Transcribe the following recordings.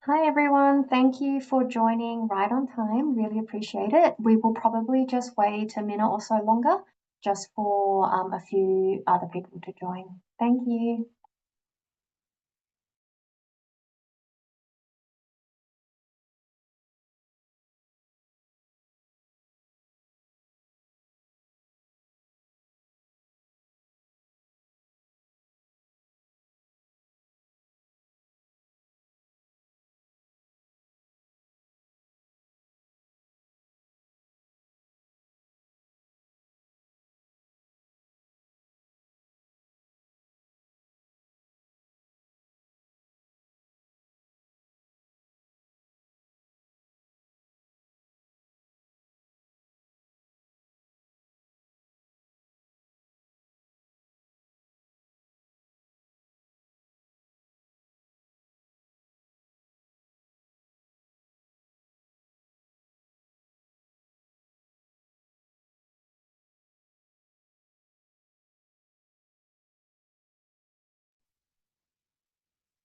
Hi everyone, thank you for joining right on time. Really appreciate it. We will probably just wait a minute or so longer just for a few other people to join. Thank you.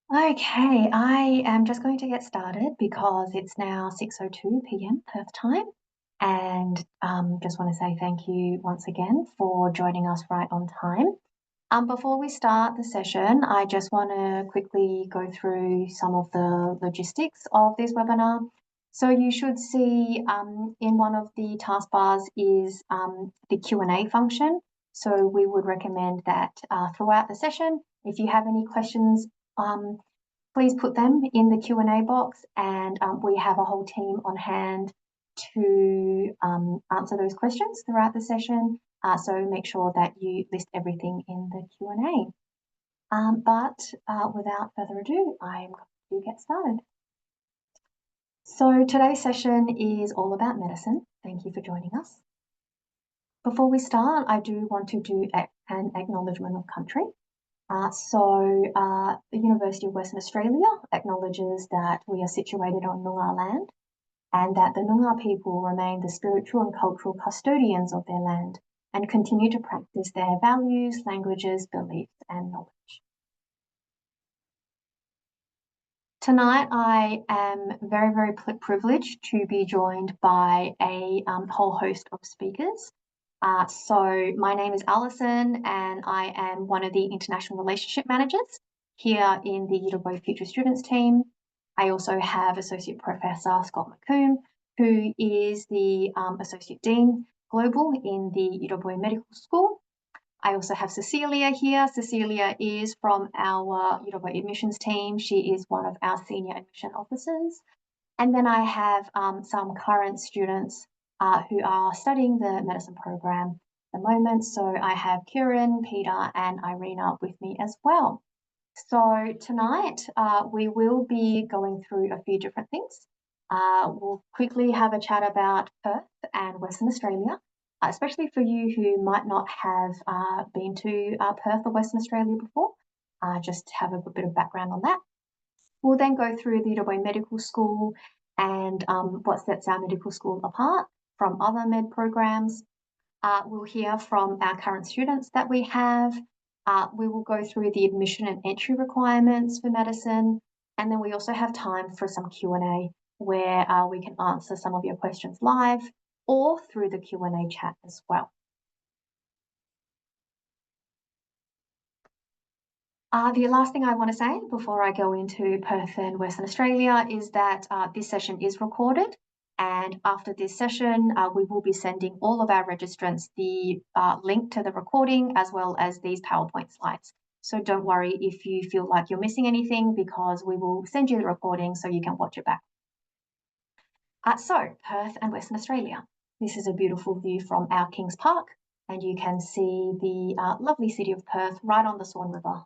Okay, I am just going to get started because it's now 6:02 p.m. Perth time. And just want to say thank you once again for joining us right on time. Before we start the session, I just want to quickly go through some of the logistics of this webinar. So you should see in one of the taskbars is the Q&A function. So we would recommend that throughout the session, if you have any questions, please put them in the Q&A box, and we have a whole team on hand to answer those questions throughout the session. So make sure that you list everything in the Q&A. But without further ado, I'm going to get started. So today's session is all about medicine. Thank you for joining us. Before we start, I do want to do an acknowledgement of country. The University of Western Australia acknowledges that we are situated on Noongar land and that the Noongar people remain the spiritual and cultural custodians of their land and continue to practice their values, languages, beliefs, and knowledge. Tonight, I am very, very privileged to be joined by a whole host of speakers. So my name is Alison, and I am one of the International Relationship Managers here in the UWA Future Students team. I also have Associate Professor Scott McComb, who is the Associate Dean Global in the UWA Medical School. I also have Cecilia here. Cecilia is from our UWA admissions team. She is one of our senior admission officers. And then I have some current students who are studying the medicine program at the moment. So I have Kieran, Peter, and Irina with me as well. So tonight we will be going through a few different things. We'll quickly have a chat about Perth and Western Australia, especially for you who might not have been to Perth or Western Australia before, just have a bit of background on that. We'll then go through the UWA Medical School and what sets our medical school apart from other med programs. We'll hear from our current students that we have. We will go through the admission and entry requirements for medicine. And then we also have time for some Q&A where we can answer some of your questions live or through the Q&A chat as well. The last thing I want to say before I go into Perth and Western Australia is that this session is recorded. And after this session, we will be sending all of our registrants the link to the recording as well as these PowerPoint slides. So don't worry if you feel like you're missing anything, because we will send you the recording so you can watch it back. So Perth and Western Australia. This is a beautiful view from our Kings Park, and you can see the lovely city of Perth right on the Swan River.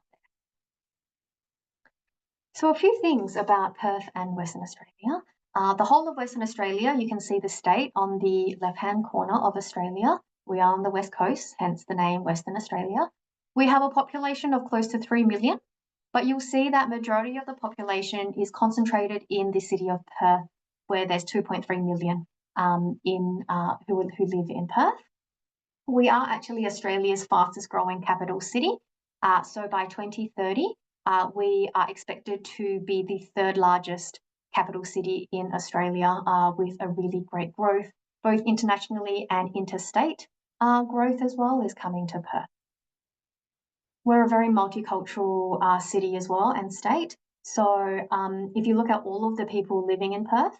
So a few things about Perth and Western Australia. The whole of Western Australia, you can see the state on the left-hand corner of Australia. We are on the west coast, hence the name Western Australia. We have a population of close to 3 million, but you'll see that majority of the population is concentrated in the city of Perth, where there's 2.3 million who live in Perth. We are actually Australia's fastest growing capital city. So by 2030, we are expected to be the third largest capital city in Australia with a really great growth, both internationally and interstate growth as well is coming to Perth. We're a very multicultural city as well and state. So if you look at all of the people living in Perth,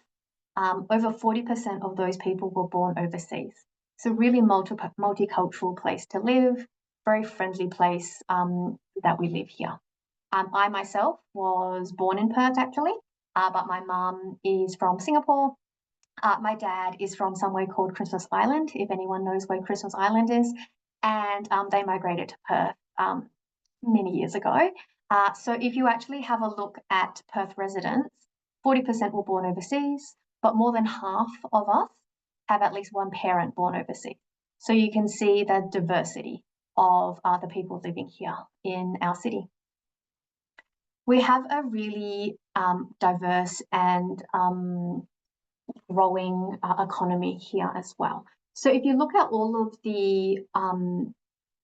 over 40% of those people were born overseas. So really multicultural place to live, very friendly place that we live here. I myself was born in Perth actually, but my mum is from Singapore. My dad is from somewhere called Christmas Island, if anyone knows where Christmas Island is. And they migrated to Perth many years ago. So if you actually have a look at Perth residents, 40% were born overseas, but more than half of us have at least one parent born overseas. So you can see the diversity of the people living here in our city. We have a really diverse and growing economy here as well. So if you look at all of the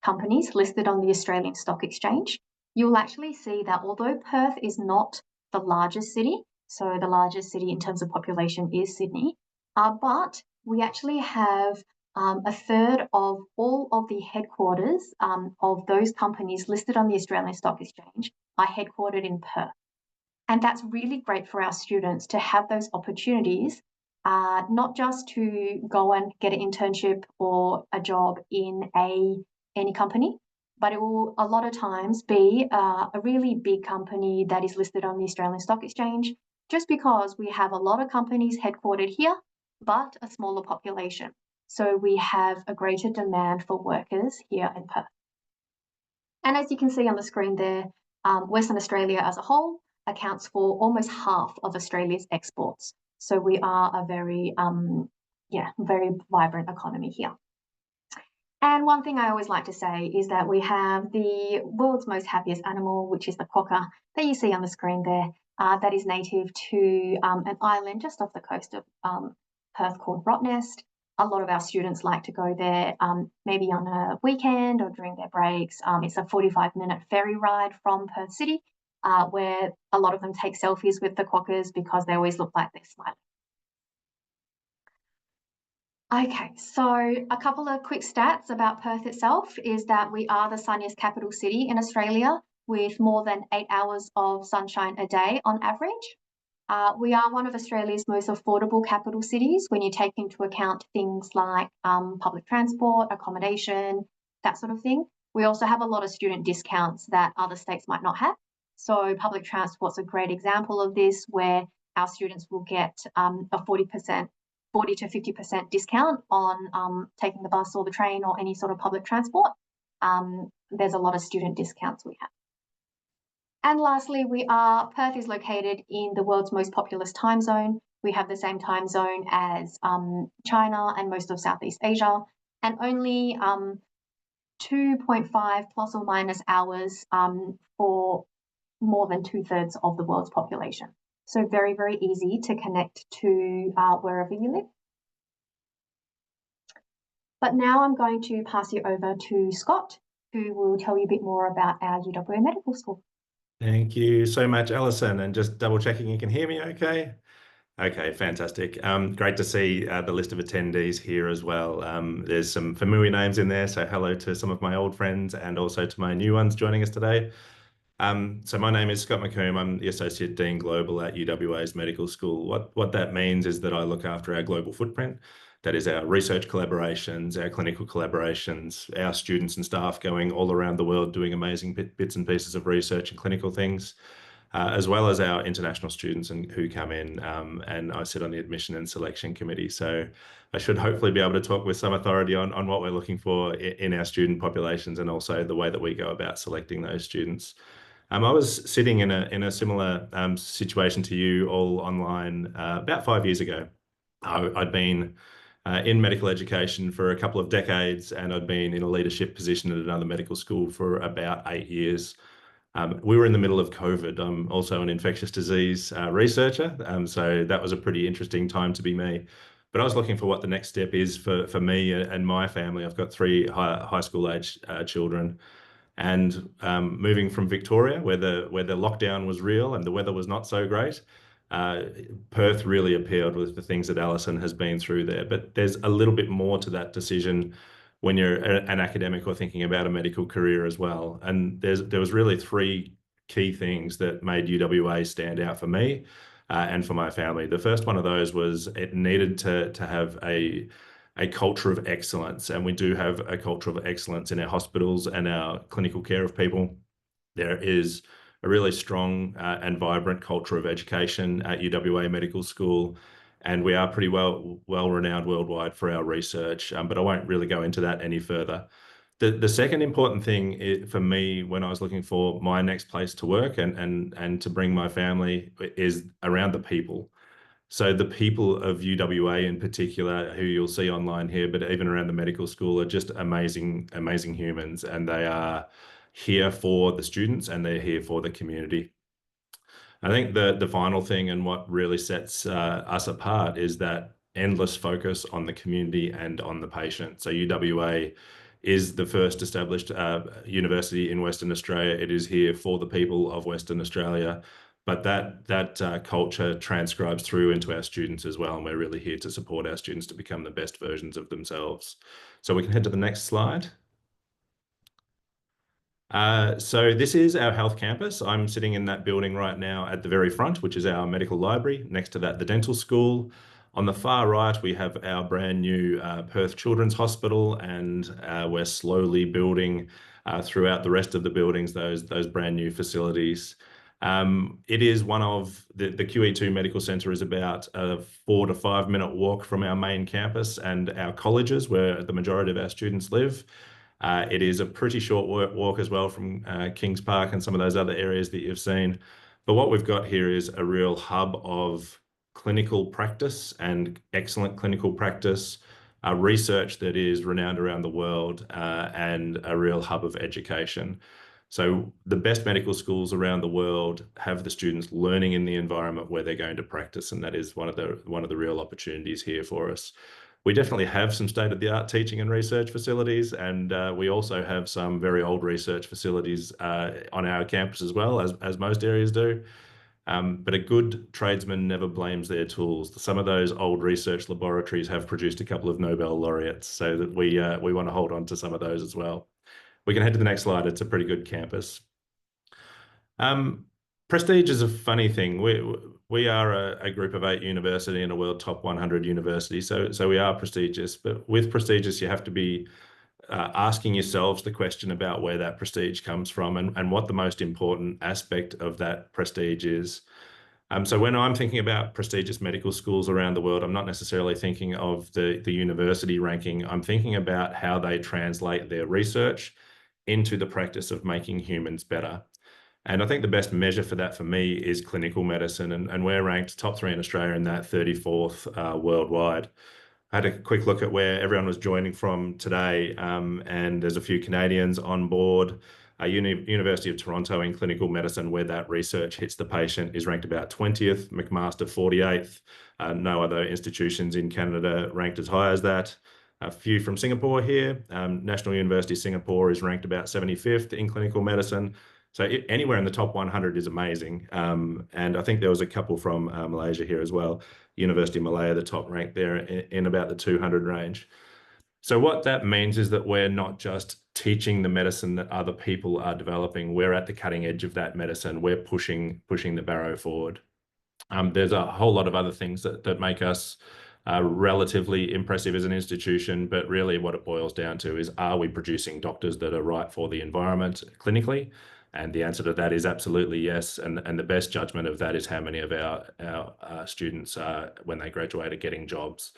companies listed on the Australian Stock Exchange, you'll actually see that although Perth is not the largest city, so the largest city in terms of population is Sydney, but we actually have a third of all of the headquarters of those companies listed on the Australian Stock Exchange are headquartered in Perth. And that's really great for our students to have those opportunities, not just to go and get an internship or a job in any company, but it will a lot of times be a really big company that is listed on the Australian Stock Exchange, just because we have a lot of companies headquartered here, but a smaller population. So we have a greater demand for workers here in Perth. And as you can see on the screen there, Western Australia as a whole accounts for almost half of Australia's exports. So we are a very, very vibrant economy here. And one thing I always like to say is that we have the world's most happiest animal, which is the quokka that you see on the screen there, that is native to an island just off the coast of Perth called Rottnest. A lot of our students like to go there maybe on a weekend or during their breaks. It's a 45-minute ferry ride from Perth City, where a lot of them take selfies with the quokkas because they always look like they're smiling. Okay, so a couple of quick stats about Perth itself is that we are the sunniest capital city in Australia with more than 8 hours of sunshine a day on average. We are one of Australia's most affordable capital cities when you take into account things like public transport, accommodation, that sort of thing. We also have a lot of student discounts that other states might not have. So public transport's a great example of this, where our students will get a 40 to 50% discount on taking the bus or the train or any sort of public transport. There's a lot of student discounts we have. And lastly, Perth is located in the world's most populous time zone. We have the same time zone as China and most of Southeast Asia, and only 2.5 plus or minus hours for more than 2/3 of the world's population. So very, very easy to connect to wherever you live. But now I'm going to pass you over to Scott, who will tell you a bit more about our UWA Medical School. Thank you so much, Alison. And just double checking you can hear me okay? Okay, fantastic. Great to see the list of attendees here as well. There's some familiar names in there, so hello to some of my old friends and also to my new ones joining us today. So my name is Scott McComb. I'm the Associate Dean Global at UWA's Medical School. What that means is that I look after our global footprint. That is our research collaborations, our clinical collaborations, our students and staff going all around the world doing amazing bits and pieces of research and clinical things, as well as our international students who come in, and I sit on the admission and selection committee. So I should hopefully be able to talk with some authority on what we're looking for in our student populations and also the way that we go about selecting those students. I was sitting in a similar situation to you all online about 5 years ago. I'd been in medical education for a couple of decades, and I'd been in a leadership position at another medical school for about 8 years. We were in the middle of COVID. I'm also an infectious disease researcher, so that was a pretty interesting time to be me. But I was looking for what the next step is for me and my family. I've got 3 high school age children. And moving from Victoria, where the lockdown was real and the weather was not so great, uh, Perth really appealed with the things that Alison has been through there. But there's a little bit more to that decision when you're an academic or thinking about a medical career as well. And there was really three key things that made UWA stand out for me and for my family. The first one of those was it needed to have a culture of excellence, and we do have a culture of excellence in our hospitals and our clinical care of people. There is a really strong and vibrant culture of education at UWA Medical School, and we are pretty well renowned worldwide for our research. But I won't really go into that any further. The second important thing for me when I was looking for my next place to work and to bring my family is around the people. So the people of UWA in particular, who you'll see online here, but even around the medical school, are just amazing, amazing humans, and they are here for the students and they're here for the community. I think the final thing and what really sets us apart is that endless focus on the community and on the patient. So UWA is the first established university in Western Australia. It is here for the people of Western Australia, but that culture transcribes through into our students as well, and we're really here to support our students to become the best versions of themselves. So we can head to the next slide. So this is our health campus. I'm sitting in that building right now at the very front, which is our medical library. Next to that, the dental school. On the far right, we have our brand new Perth Children's Hospital, and we're slowly building throughout the rest of the buildings those brand new facilities. It is one of the QE2 Medical Centre is about a 4 to 5 minute walk from our main campus and our colleges where the majority of our students live. It is a pretty short walk as well from Kings Park and some of those other areas that you've seen. But what we've got here is a real hub of clinical practice and excellent clinical practice, research that is renowned around the world, and a real hub of education. So the best medical schools around the world have the students learning in the environment where they're going to practice, and that is one of the real opportunities here for us. We definitely have some state-of-the-art teaching and research facilities, and we also have some very old research facilities on our campus as well, as most areas do. But a good tradesman never blames their tools. Some of those old research laboratories have produced a couple of Nobel laureates, so that we want to hold on to some of those as well. We can head to the next slide. It's a pretty good campus. Prestige is a funny thing. We are a group of 8 university and a world top 100 university, so we are prestigious. But with prestigious, you have to be asking yourselves the question about where that prestige comes from and what the most important aspect of that prestige is. So when I'm thinking about prestigious medical schools around the world, I'm not necessarily thinking of the university ranking. I'm thinking about how they translate their research into the practice of making humans better. And I think the best measure for that for me is clinical medicine, and we're ranked top 3 in Australia and that 34th worldwide. I had a quick look at where everyone was joining from today, and there's a few Canadians on board. University of Toronto in clinical medicine, where that research hits the patient, is ranked about 20th, McMaster 48th. No other institutions in Canada ranked as high as that. A few from Singapore here. National University of Singapore is ranked about 75th in clinical medicine. So anywhere in the top 100 is amazing. And I think there was a couple from Malaysia here as well. University of Malaya, the top rank there in about the 200 range. So what that means is that we're not just teaching the medicine that other people are developing. We're at the cutting edge of that medicine. We're pushing the barrow forward. There's a whole lot of other things that make us relatively impressive as an institution, but really what it boils down to is, are we producing doctors that are right for the environment clinically? And the answer to that is absolutely yes. And the best judgment of that is how many of our students, when they graduate, are getting jobs.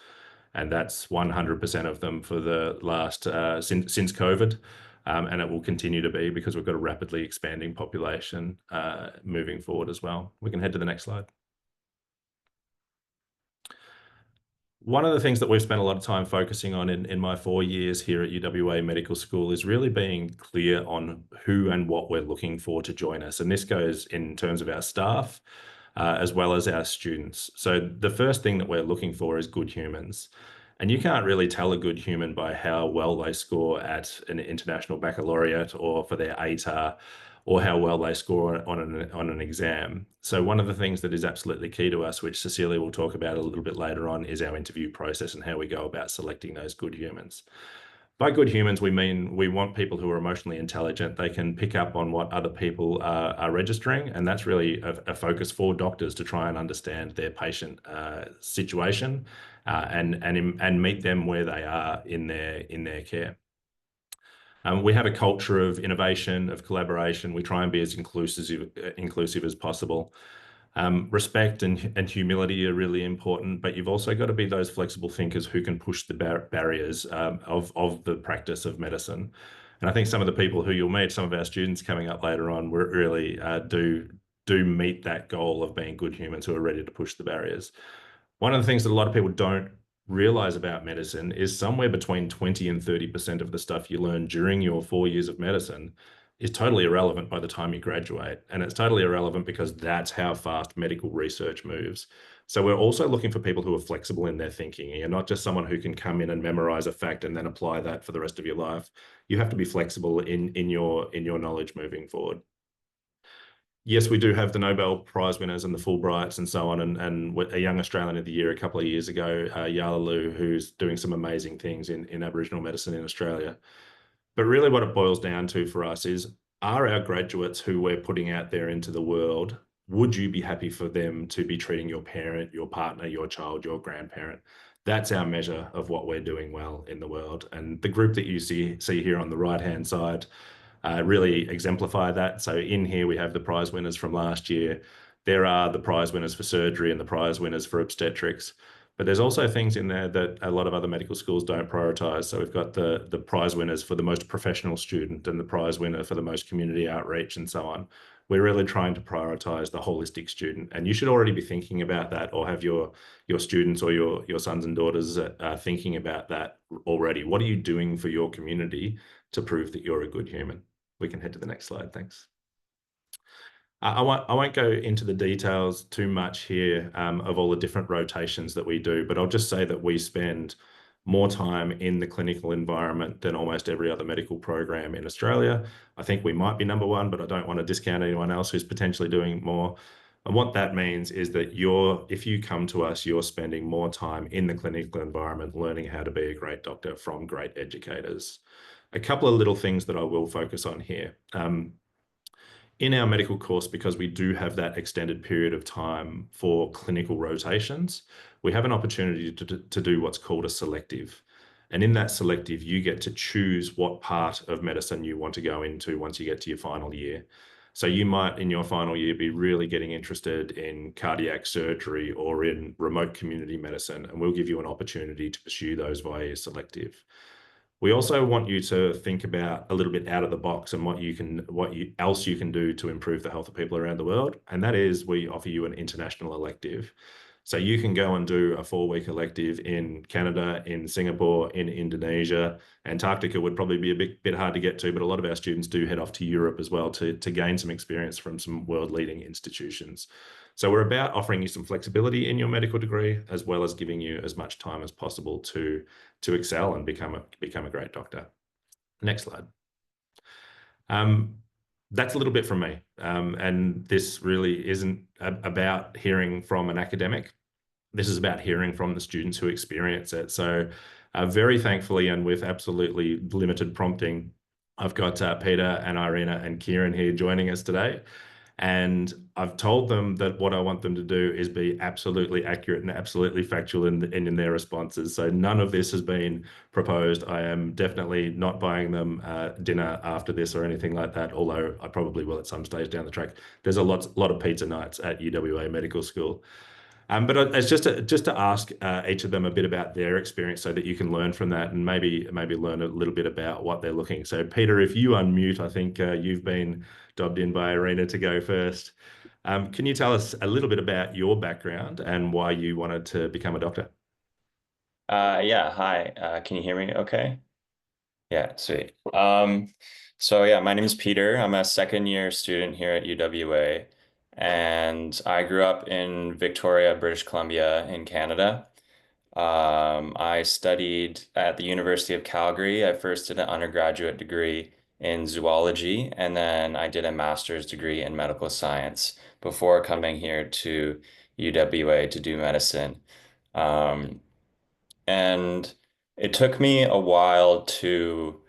And that's 100% of them for the last, since COVID. And it will continue to be because we've got a rapidly expanding population moving forward as well. We can head to the next slide. One of the things that we've spent a lot of time focusing on in my 4 years here at UWA Medical School is really being clear on who and what we're looking for to join us. And this goes in terms of our staff as well as our students. So the first thing that we're looking for is good humans. And you can't really tell a good human by how well they score at an international baccalaureate or for their ATAR or how well they score on an exam. So one of the things that is absolutely key to us, which Cecilia will talk about a little bit later on, is our interview process and how we go about selecting those good humans. By good humans, we mean we want people who are emotionally intelligent. They can pick up on what other people are registering, and that's really a focus for doctors to try and understand their patient situation and meet them where they are in their care. We have a culture of innovation, of collaboration. We try and be as inclusive as possible. Respect and humility are really important, but you've also got to be those flexible thinkers who can push the barriers of the practice of medicine. And I think some of the people who you'll meet, some of our students coming up later on, really do meet that goal of being good humans who are ready to push the barriers. One of the things that a lot of people don't realize about medicine is somewhere between 20 and 30% of the stuff you learn during your 4 years of medicine is totally irrelevant by the time you graduate. And it's totally irrelevant because that's how fast medical research moves. So we're also looking for people who are flexible in their thinking. You're not just someone who can come in and memorize a fact and then apply that for the rest of your life. You have to be flexible in your knowledge moving forward. Yes, we do have the Nobel Prize winners and the Fulbrights and so on, and a young Australian of the year a couple of years ago, Yalalu, who's doing some amazing things in Aboriginal medicine in Australia. But really what it boils down to for us is, are our graduates who we're putting out there into the world, would you be happy for them to be treating your parent, your partner, your child, your grandparent? That's our measure of what we're doing well in the world. And the group that you see here on the right-hand side really exemplify that. So in here, we have the prize winners from last year. There are the prize winners for surgery and the prize winners for obstetrics. But there's also things in there that a lot of other medical schools don't prioritize. So we've got the prize winners for the most professional student and the prize winner for the most community outreach and so on. We're really trying to prioritize the holistic student. And you should already be thinking about that, or have your students or your sons and daughters thinking about that already. What are you doing for your community to prove that you're a good human? We can head to the next slide. Thanks. I won't go into the details too much here of all the different rotations that we do, but I'll just say that we spend more time in the clinical environment than almost every other medical program in Australia. I think we might be number one, but I don't want to discount anyone else who's potentially doing more. And what that means is that if you come to us, you're spending more time in the clinical environment learning how to be a great doctor from great educators. A couple of little things that I will focus on here. In our medical course, because we do have that extended period of time for clinical rotations, we have an opportunity to do what's called a selective. And in that selective, you get to choose what part of medicine you want to go into once you get to your final year. So you might, in your final year, be really getting interested in cardiac surgery or in remote community medicine, and we'll give you an opportunity to pursue those via your selective. We also want you to think about a little bit out of the box and what else you can do to improve the health of people around the world. And that is, we offer you an international elective. So you can go and do a 4-week elective in Canada, in Singapore, in Indonesia. Antarctica would probably be a bit hard to get to, but a lot of our students do head off to Europe as well to gain some experience from some world-leading institutions. So we're about offering you some flexibility in your medical degree, as well as giving you as much time as possible to excel and become a great doctor. Next slide. That's a little bit from me. And this really isn't about hearing from an academic. This is about hearing from the students who experience it. So very thankfully, and with absolutely limited prompting, I've got Peter and Irina and Kieran here joining us today. And I've told them that what I want them to do is be absolutely accurate and absolutely factual in their responses. So none of this has been proposed. I am definitely not buying them dinner after this or anything like that, although I probably will at some stage down the track. There's a lot of pizza nights at UWA Medical School. But it's just to ask each of them a bit about their experience so that you can learn from that and maybe learn a little bit about what they're looking. So Peter, if you unmute, I think you've been dobbed in by Irina to go first. Can you tell us a little bit about your background and why you wanted to become a doctor? Yeah, hi. Can you hear me okay? Yeah, sweet. So yeah, my name is Peter. I'm a second year student here at UWA, and I grew up in Victoria, British Columbia in Canada. I studied at the University of Calgary. I first did an undergraduate degree in zoology, and then I did a master's degree in medical science before coming here to UWA to do medicine. Um, and it took me a while to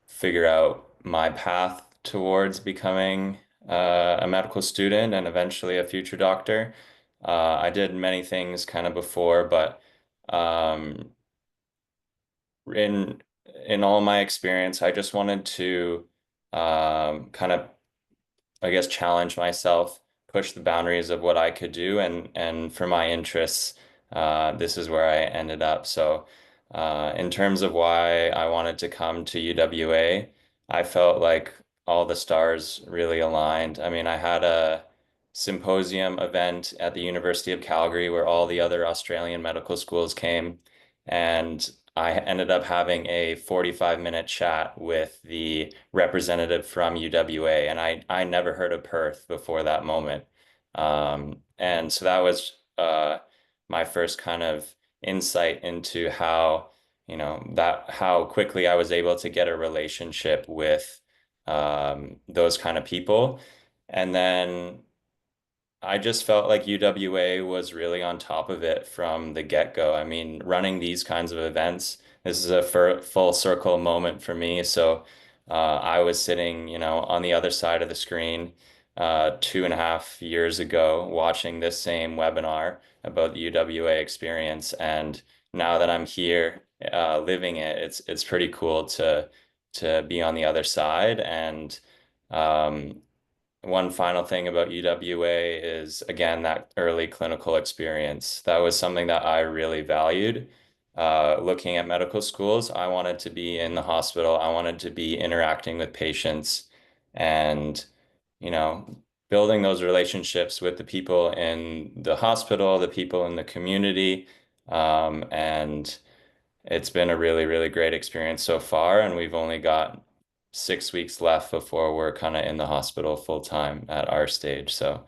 figure out my path towards becoming a medical student and eventually a future doctor. I did many things kind of before, but um, in in all my experience, I just wanted to kind of, I guess, challenge myself, push the boundaries of what I could do, and for my interests, this is where I ended up. So, in terms of why I wanted to come to UWA, I felt like all the stars really aligned. I mean, I had a symposium event at the University of Calgary where all the other Australian medical schools came, and I ended up having a 45-minute chat with the representative from UWA, and I never heard of Perth before that moment. And so that was my first kind of insight into how, how quickly I was able to get a relationship with those kind of people. And then I just felt like UWA was really on top of it from the get-go. I mean, running these kinds of events, this is a full circle moment for me. So I was sitting, on the other side of the screen 2.5 years ago, watching this same webinar about the UWA experience. And now that I'm here living it, it's pretty cool to be on the other side. And um, one final thing about UWA is, again, that early clinical experience. That was something that I really valued. Looking at medical schools, I wanted to be in the hospital. I wanted to be interacting with patients and, you know, building those relationships with the people in the hospital, the people in the community. And it's been a really, really great experience so far, and we've only got 6 weeks left before we're kind of in the hospital full time at our stage. So,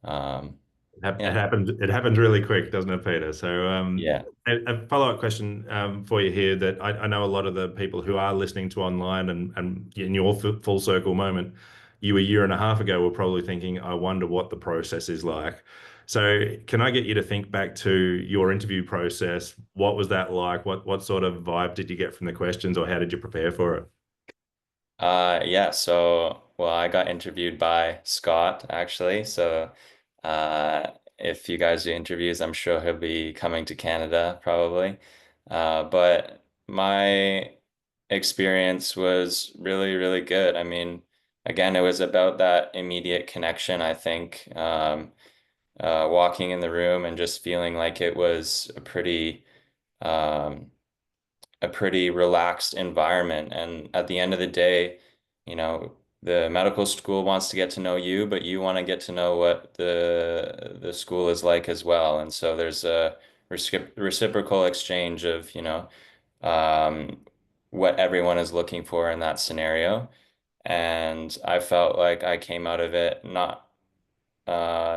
um, It yeah, happens. It happens really quick, doesn't it, Peter? So, yeah. a follow-up question for you here. That I know a lot of the people who are listening to online and in your full circle moment, you a year and a half ago were probably thinking, "I wonder what the process is like." So, can I get you to think back to your interview process? What was that like? What sort of vibe did you get from the questions, or how did you prepare for it? Yeah, so well, I got interviewed by Scott actually. So if you guys do interviews, I'm sure he'll be coming to Canada probably. But my experience was really, really good. I mean, again, it was about that immediate connection, I think. Walking in the room and just feeling like it was um, a pretty relaxed environment. And at the end of the day, you know, the medical school wants to get to know you, but you want to get to know what the school is like as well. And so there's a reciprocal exchange of, um, what everyone is looking for in that scenario. And I felt like I came out of it not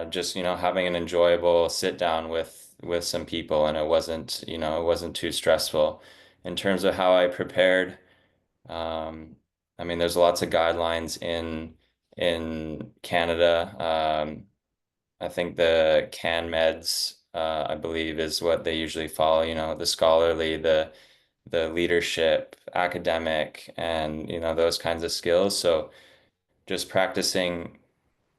just, having an enjoyable sit down with some people, and it wasn't too stressful. In terms of how I prepared, um, I mean, there's lots of guidelines in Canada. I think the CanMeds, I believe, is what they usually follow, the scholarly, the leadership, academic, and those kinds of skills. So just practicing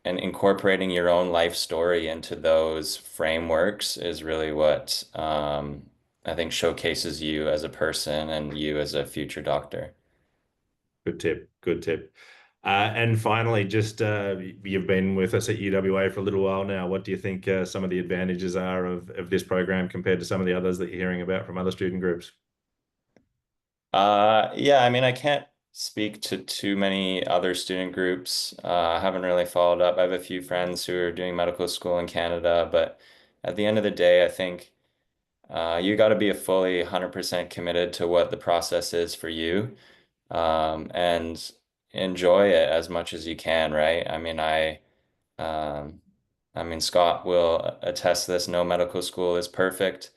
and incorporating your own life story into those frameworks is really what I think showcases you as a person and you as a future doctor. Good tip. Good tip. And finally, just you've been with us at UWA for a little while now. What do you think some of the advantages are of this program compared to some of the others that you're hearing about from other student groups? Yeah, I mean, I can't speak to too many other student groups. I haven't really followed up. I have a few friends who are doing medical school in Canada, but at the end of the day, I think you got to be a fully 100% committed to what the process is for you, and enjoy it as much as you can, right? Um, I mean, Scott will attest to this. No medical school is perfect,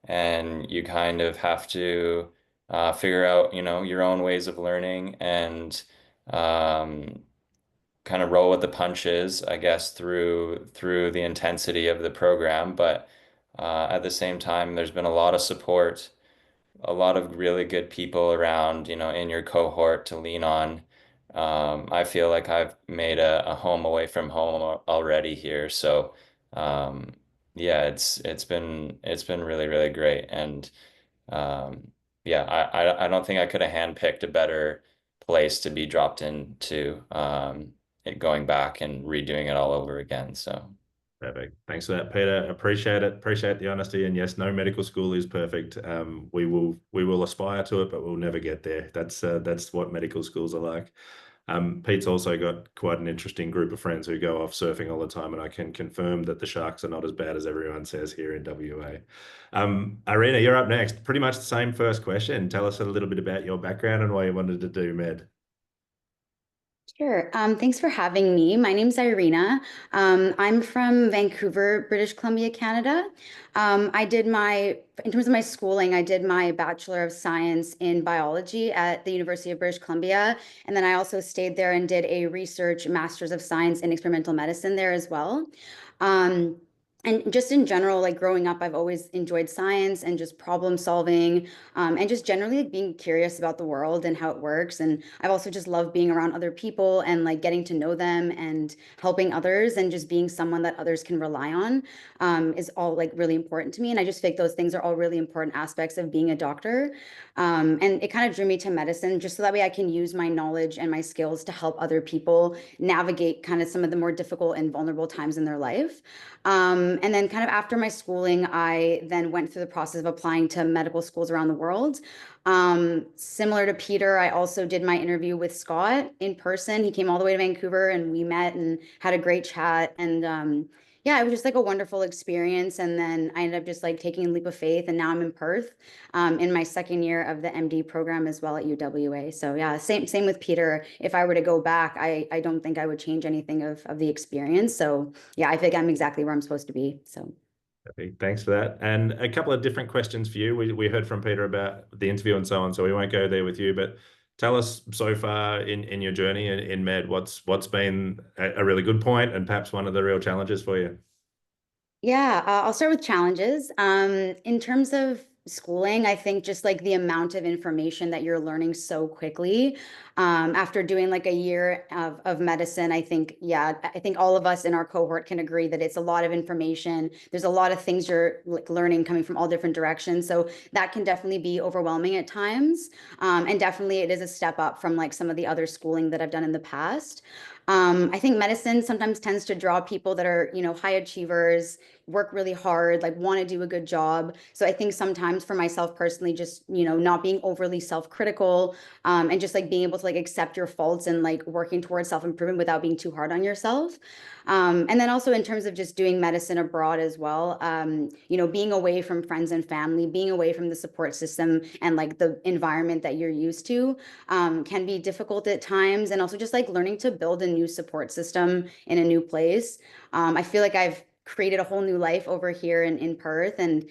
and you kind of have to figure out, your own ways of learning and kind of roll with the punches, I guess, through the intensity of the program. But at the same time, there's been a lot of support, a lot of really good people around, in your cohort to lean on. I feel like I've made a home away from home already here. So yeah, it's been really, really great. And yeah, I don't think I could have handpicked a better place to be dropped into, going back and redoing it all over again. So Perfect. Thanks for that, Peter. Appreciate it. Appreciate the honesty. And yes, no medical school is perfect. We will aspire to it, but we'll never get there. That's what medical schools are like. Pete's also got quite an interesting group of friends who go off surfing all the time, and I can confirm that the sharks are not as bad as everyone says here in WA. Irina, you're up next. Pretty much the same first question. Tell us a little bit about your background and why you wanted to do med. Sure. Thanks for having me. My name's Irina. I'm from Vancouver, British Columbia, Canada. In terms of my schooling, I did my Bachelor of Science in Biology at the University of British Columbia. And then I also stayed there and did a research Master's of Science in Experimental Medicine there as well. And just in general, like growing up, I've always enjoyed science and just problem solving, and just generally like being curious about the world and how it works. And I've also just loved being around other people and like getting to know them and helping others and just being someone that others can rely on, is all like really important to me. And I just think those things are all really important aspects of being a doctor. And it kind of drew me to medicine just so that way I can use my knowledge and my skills to help other people navigate kind of some of the more difficult and vulnerable times in their life. And then kind of after my schooling, I then went through the process of applying to medical schools around the world. Similar to Peter, I also did my interview with Scott in person. He came all the way to Vancouver and we met and had a great chat. And yeah, it was just like a wonderful experience. And then I ended up just like taking a leap of faith. And now I'm in Perth, in my second year of the MD program as well at UWA. So yeah, same with Peter. If I were to go back, I don't think I would change anything of the experience. So yeah, I think I'm exactly where I'm supposed to be. So. Okay, thanks for that. And a couple of different questions for you. We heard from Peter about the interview and so on, so we won't go there with you, but tell us so far in your journey in med, what's been a really good point and perhaps one of the real challenges for you? Yeah, I'll start with challenges. In terms of schooling, I think just like the amount of information that you're learning so quickly. After doing like a year of medicine, I think, yeah, I think all of us in our cohort can agree that it's a lot of information. There's a lot of things you're like learning coming from all different directions. So that can definitely be overwhelming at times. And definitely it is a step up from like some of the other schooling that I've done in the past. I think medicine sometimes tends to draw people that are, high achievers, work really hard, like want to do a good job. So I think sometimes for myself personally, just, not being overly self-critical, and just like being able to like accept your faults and like working towards self-improvement without being too hard on yourself. And then also in terms of just doing medicine abroad as well, being away from friends and family, being away from the support system and like the environment that you're used to, can be difficult at times. And also just like learning to build a new support system in a new place. I feel like I've created a whole new life over here in Perth. And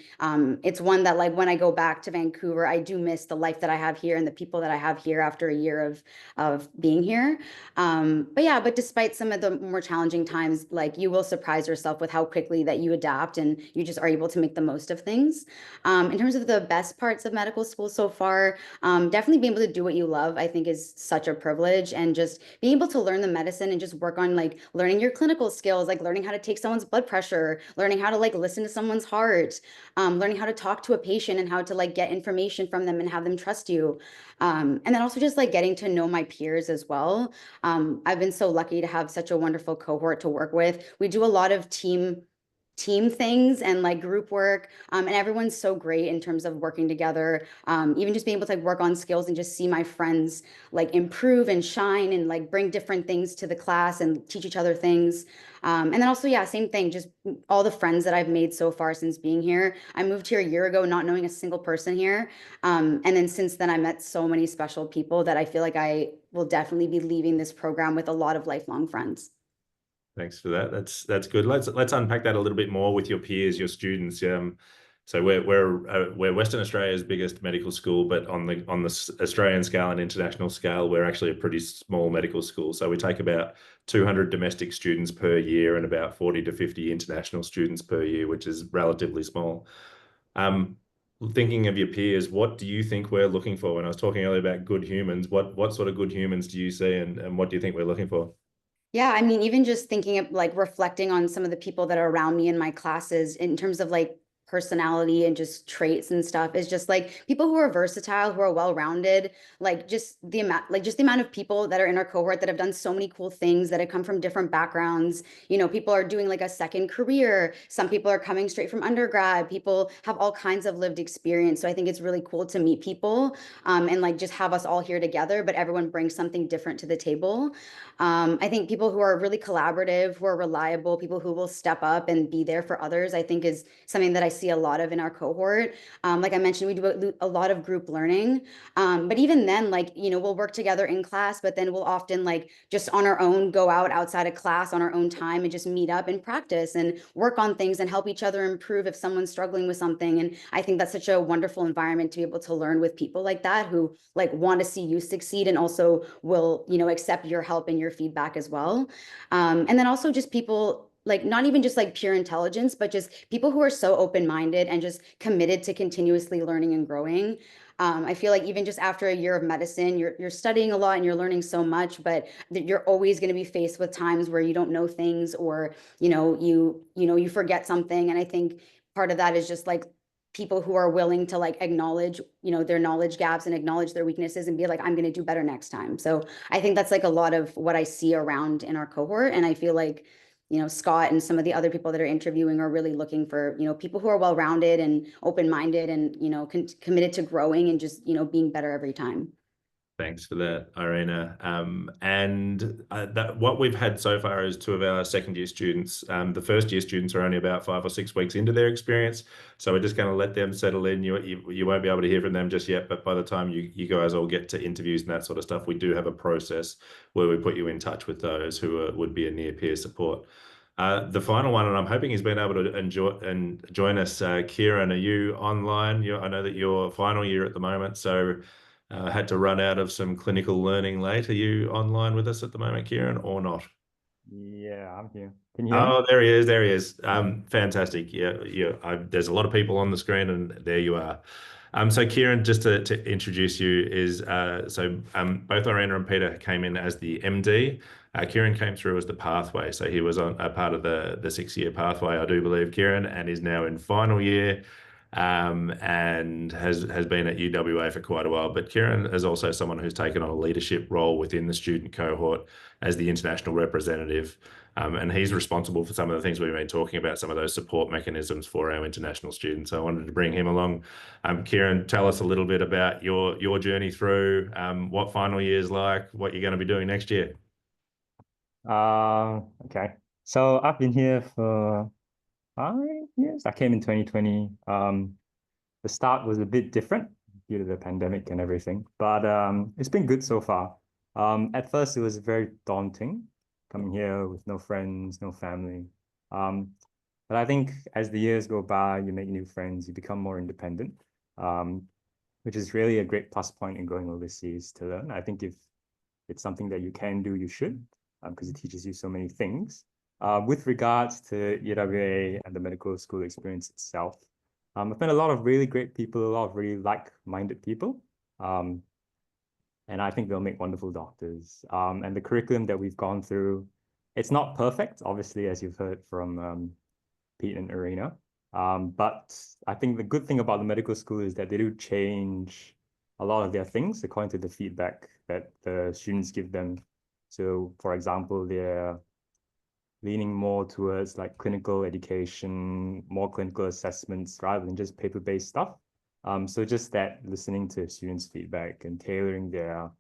it's one that like when I go back to Vancouver, I do miss the life that I have here and the people that I have here after a year of being here. But despite some of the more challenging times, like you will surprise yourself with how quickly that you adapt and you just are able to make the most of things. In terms of the best parts of medical school so far, definitely being able to do what you love, I think is such a privilege, and just being able to learn the medicine and just work on like learning your clinical skills, like learning how to take someone's blood pressure, learning how to like listen to someone's heart, learning how to talk to a patient and how to like get information from them and have them trust you. And then also just like getting to know my peers as well. I've been so lucky to have such a wonderful cohort to work with. We do a lot of team things and like group work, and everyone's so great in terms of working together, even just being able to like work on skills and just see my friends like improve and shine and like bring different things to the class and teach each other things. And then also, yeah, same thing, just all the friends that I've made so far since being here. I moved here a year ago not knowing a single person here, and then since then I met so many special people that I feel like I will definitely be leaving this program with a lot of lifelong friends. Thanks for that. That's good. Let's unpack that a little bit more with your peers, your students. So we're Western Australia's biggest medical school, but on the Australian scale and international scale, we're actually a pretty small medical school. So we take about 200 domestic students per year and about 40 to 50 international students per year, which is relatively small. Thinking of your peers, what do you think we're looking for? When I was talking earlier about good humans, what sort of good humans do you see, and what do you think we're looking for? Yeah, I mean, even just thinking of like reflecting on some of the people that are around me in my classes in terms of like personality and just traits and stuff is just like people who are versatile, who are well-rounded, like just the amount of people that are in our cohort that have done so many cool things, that have come from different backgrounds. You know, people are doing like a second career. Some people are coming straight from undergrad. People have all kinds of lived experience. So I think it's really cool to meet people and like just have us all here together, but everyone brings something different to the table. I think people who are really collaborative, who are reliable, people who will step up and be there for others, I think is something that I see a lot of in our cohort. Like I mentioned, we do a lot of group learning. But even then, like, you know, we'll work together in class, but then we'll often like just on our own go out outside of class on our own time and just meet up and practice and work on things and help each other improve if someone's struggling with something. And I think that's such a wonderful environment to be able to learn with people like that who like want to see you succeed and also will, you know, accept your help and your feedback as well. And then also just people like not even just like pure intelligence, but just people who are so open-minded and just committed to continuously learning and growing. I feel like even just after a year of medicine, you're studying a lot and you're learning so much, but you're always going to be faced with times where you don't know things or you forget something. And I think part of that is just like people who are willing to like acknowledge, you know, their knowledge gaps and acknowledge their weaknesses and be like, I'm going to do better next time. So I think that's like a lot of what I see around in our cohort. And I feel like, you know, Scott and some of the other people that are interviewing are really looking for, you know, people who are well-rounded and open-minded and, you know, committed to growing and just, you know, being better every time. Thanks for that, Irina. What we've had so far is two of our second year students. The first year students are only about 5 or 6 weeks into their experience, so we're just going to let them settle in. You won't be able to hear from them just yet, but by the time you guys all get to interviews and that sort of stuff, we do have a process where we put you in touch with those who would be a near peer support. The final one, and I'm hoping he's been able to join us. Kieran, are you online? I know that you're final year at the moment, so had to run out of some clinical learning late. Are you online with us at the moment, Kieran, or not? Yeah, I'm here. Can you hear me? Oh, there he is. There he is. Fantastic. Yeah, there's a lot of people on the screen, and there you are. So Kieran, just to introduce you, is both Irina and Peter came in as the MD. Kieran came through as the pathway, so he was on a part of the 6-year pathway, I do believe, Kieran, and is now in final year. And has been at UWA for quite a while. But Kieran is also someone who's taken on a leadership role within the student cohort as the international representative. And he's responsible for some of the things we've been talking about, some of those support mechanisms for our international students. So I wanted to bring him along. Kieran, tell us a little bit about your journey through, what final year is like, what you're going to be doing next year. Okay. So I've been here for 5 years. I came in 2020. The start was a bit different due to the pandemic and everything, but it's been good so far. At first, it was very daunting coming here with no friends, no family. But I think as the years go by, you make new friends, you become more independent, which is really a great plus point in going overseas to learn. I think if it's something that you can do, you should, because it teaches you so many things. With regards to UWA and the medical school experience itself, I've met a lot of really great people, a lot of really like-minded people. And I think they'll make wonderful doctors. And the curriculum that we've gone through, it's not perfect, obviously, as you've heard from Pete and Irina. But I think the good thing about the medical school is that they do change a lot of their things according to the feedback that the students give them. So, for example, they're leaning more towards like clinical education, more clinical assessments rather than just paper-based stuff. So just that listening to students' feedback and tailoring their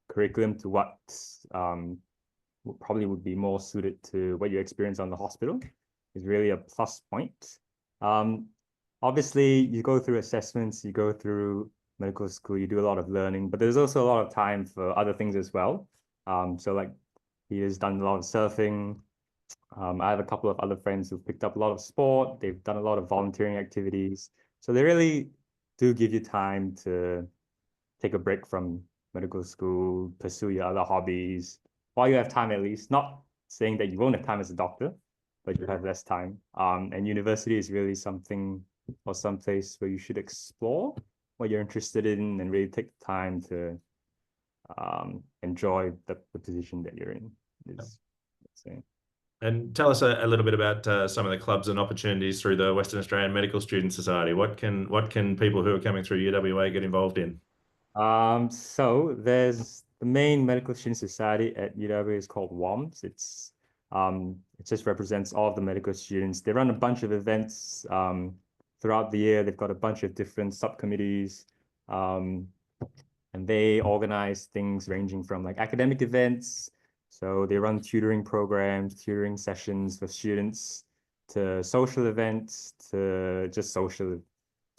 curriculum to what probably would be more suited to what you experience on the hospital is really a plus point. Obviously, you go through assessments, you go through medical school, you do a lot of learning, but there's also a lot of time for other things as well. So like he has done a lot of surfing, I have a couple of other friends who've picked up a lot of sport. They've done a lot of volunteering activities. So they really do give you time to take a break from medical school, pursue your other hobbies, while you have time at least. Not saying that you won't have time as a doctor, but you have less time. And university is really something or some place where you should explore what you're interested in and really take the time to enjoy the position that you're in. Let's say. And tell us a little bit about some of the clubs and opportunities through the Western Australian Medical Student Society. What can people who are coming through UWA get involved in? So there's the main Medical Student Society at UWA is called WOMS. It just represents all of the medical students. They run a bunch of events throughout the year. They've got a bunch of different subcommittees, and they organize things ranging from like academic events. So they run tutoring programs, tutoring sessions for students, to social events, to just social,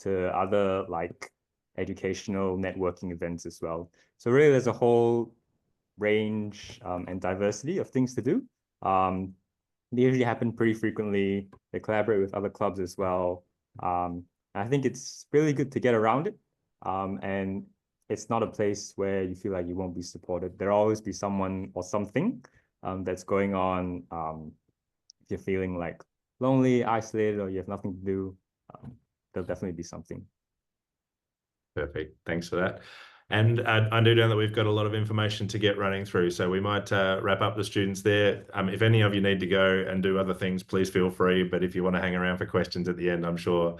to other like educational networking events as well. So really there's a whole range and diversity of things to do. They usually happen pretty frequently. They collaborate with other clubs as well. I think it's really good to get around it. And it's not a place where you feel like you won't be supported. There'll always be someone or something that's going on. If you're feeling like lonely, isolated, or you have nothing to do, there'll definitely be something. Perfect. Thanks for that. And I do know that we've got a lot of information to get running through, so we might wrap up the students there. If any of you need to go and do other things, please feel free. But if you want to hang around for questions at the end, I'm sure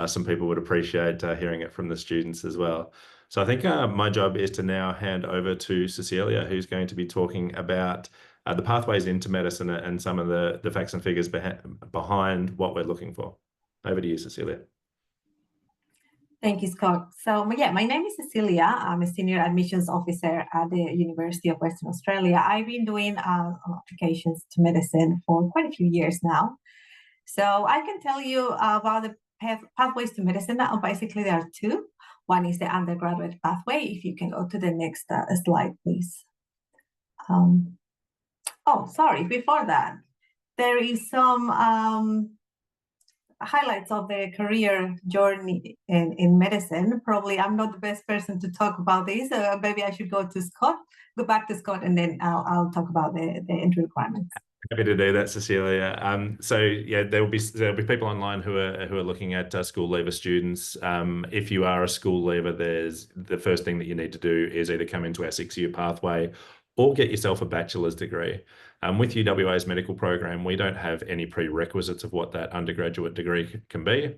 some people would appreciate hearing it from the students as well. So I think my job is to now hand over to Cecilia, who's going to be talking about the pathways into medicine and some of the facts and figures behind what we're looking for. Over to you, Cecilia. Thank you, Scott. So yeah, my name is Cecilia. I'm a senior admissions officer at the University of Western Australia. I've been doing applications to medicine for quite a few years now. So I can tell you about the pathways to medicine. Now, basically, there are two. One is the undergraduate pathway. If you can go to the next slide, please. Oh, sorry, before that, there is some highlights of the career journey in medicine. Probably I'm not the best person to talk about this. Maybe I should go back to Scott, and then I'll talk about the entry requirements. Happy to do that, Cecilia. So yeah, there'll be people online who are looking at school leaver students. If you are a school leaver, there's the first thing that you need to do is either come into our 6-year pathway or get yourself a bachelor's degree. With UWA's medical program, we don't have any prerequisites of what that undergraduate degree can be.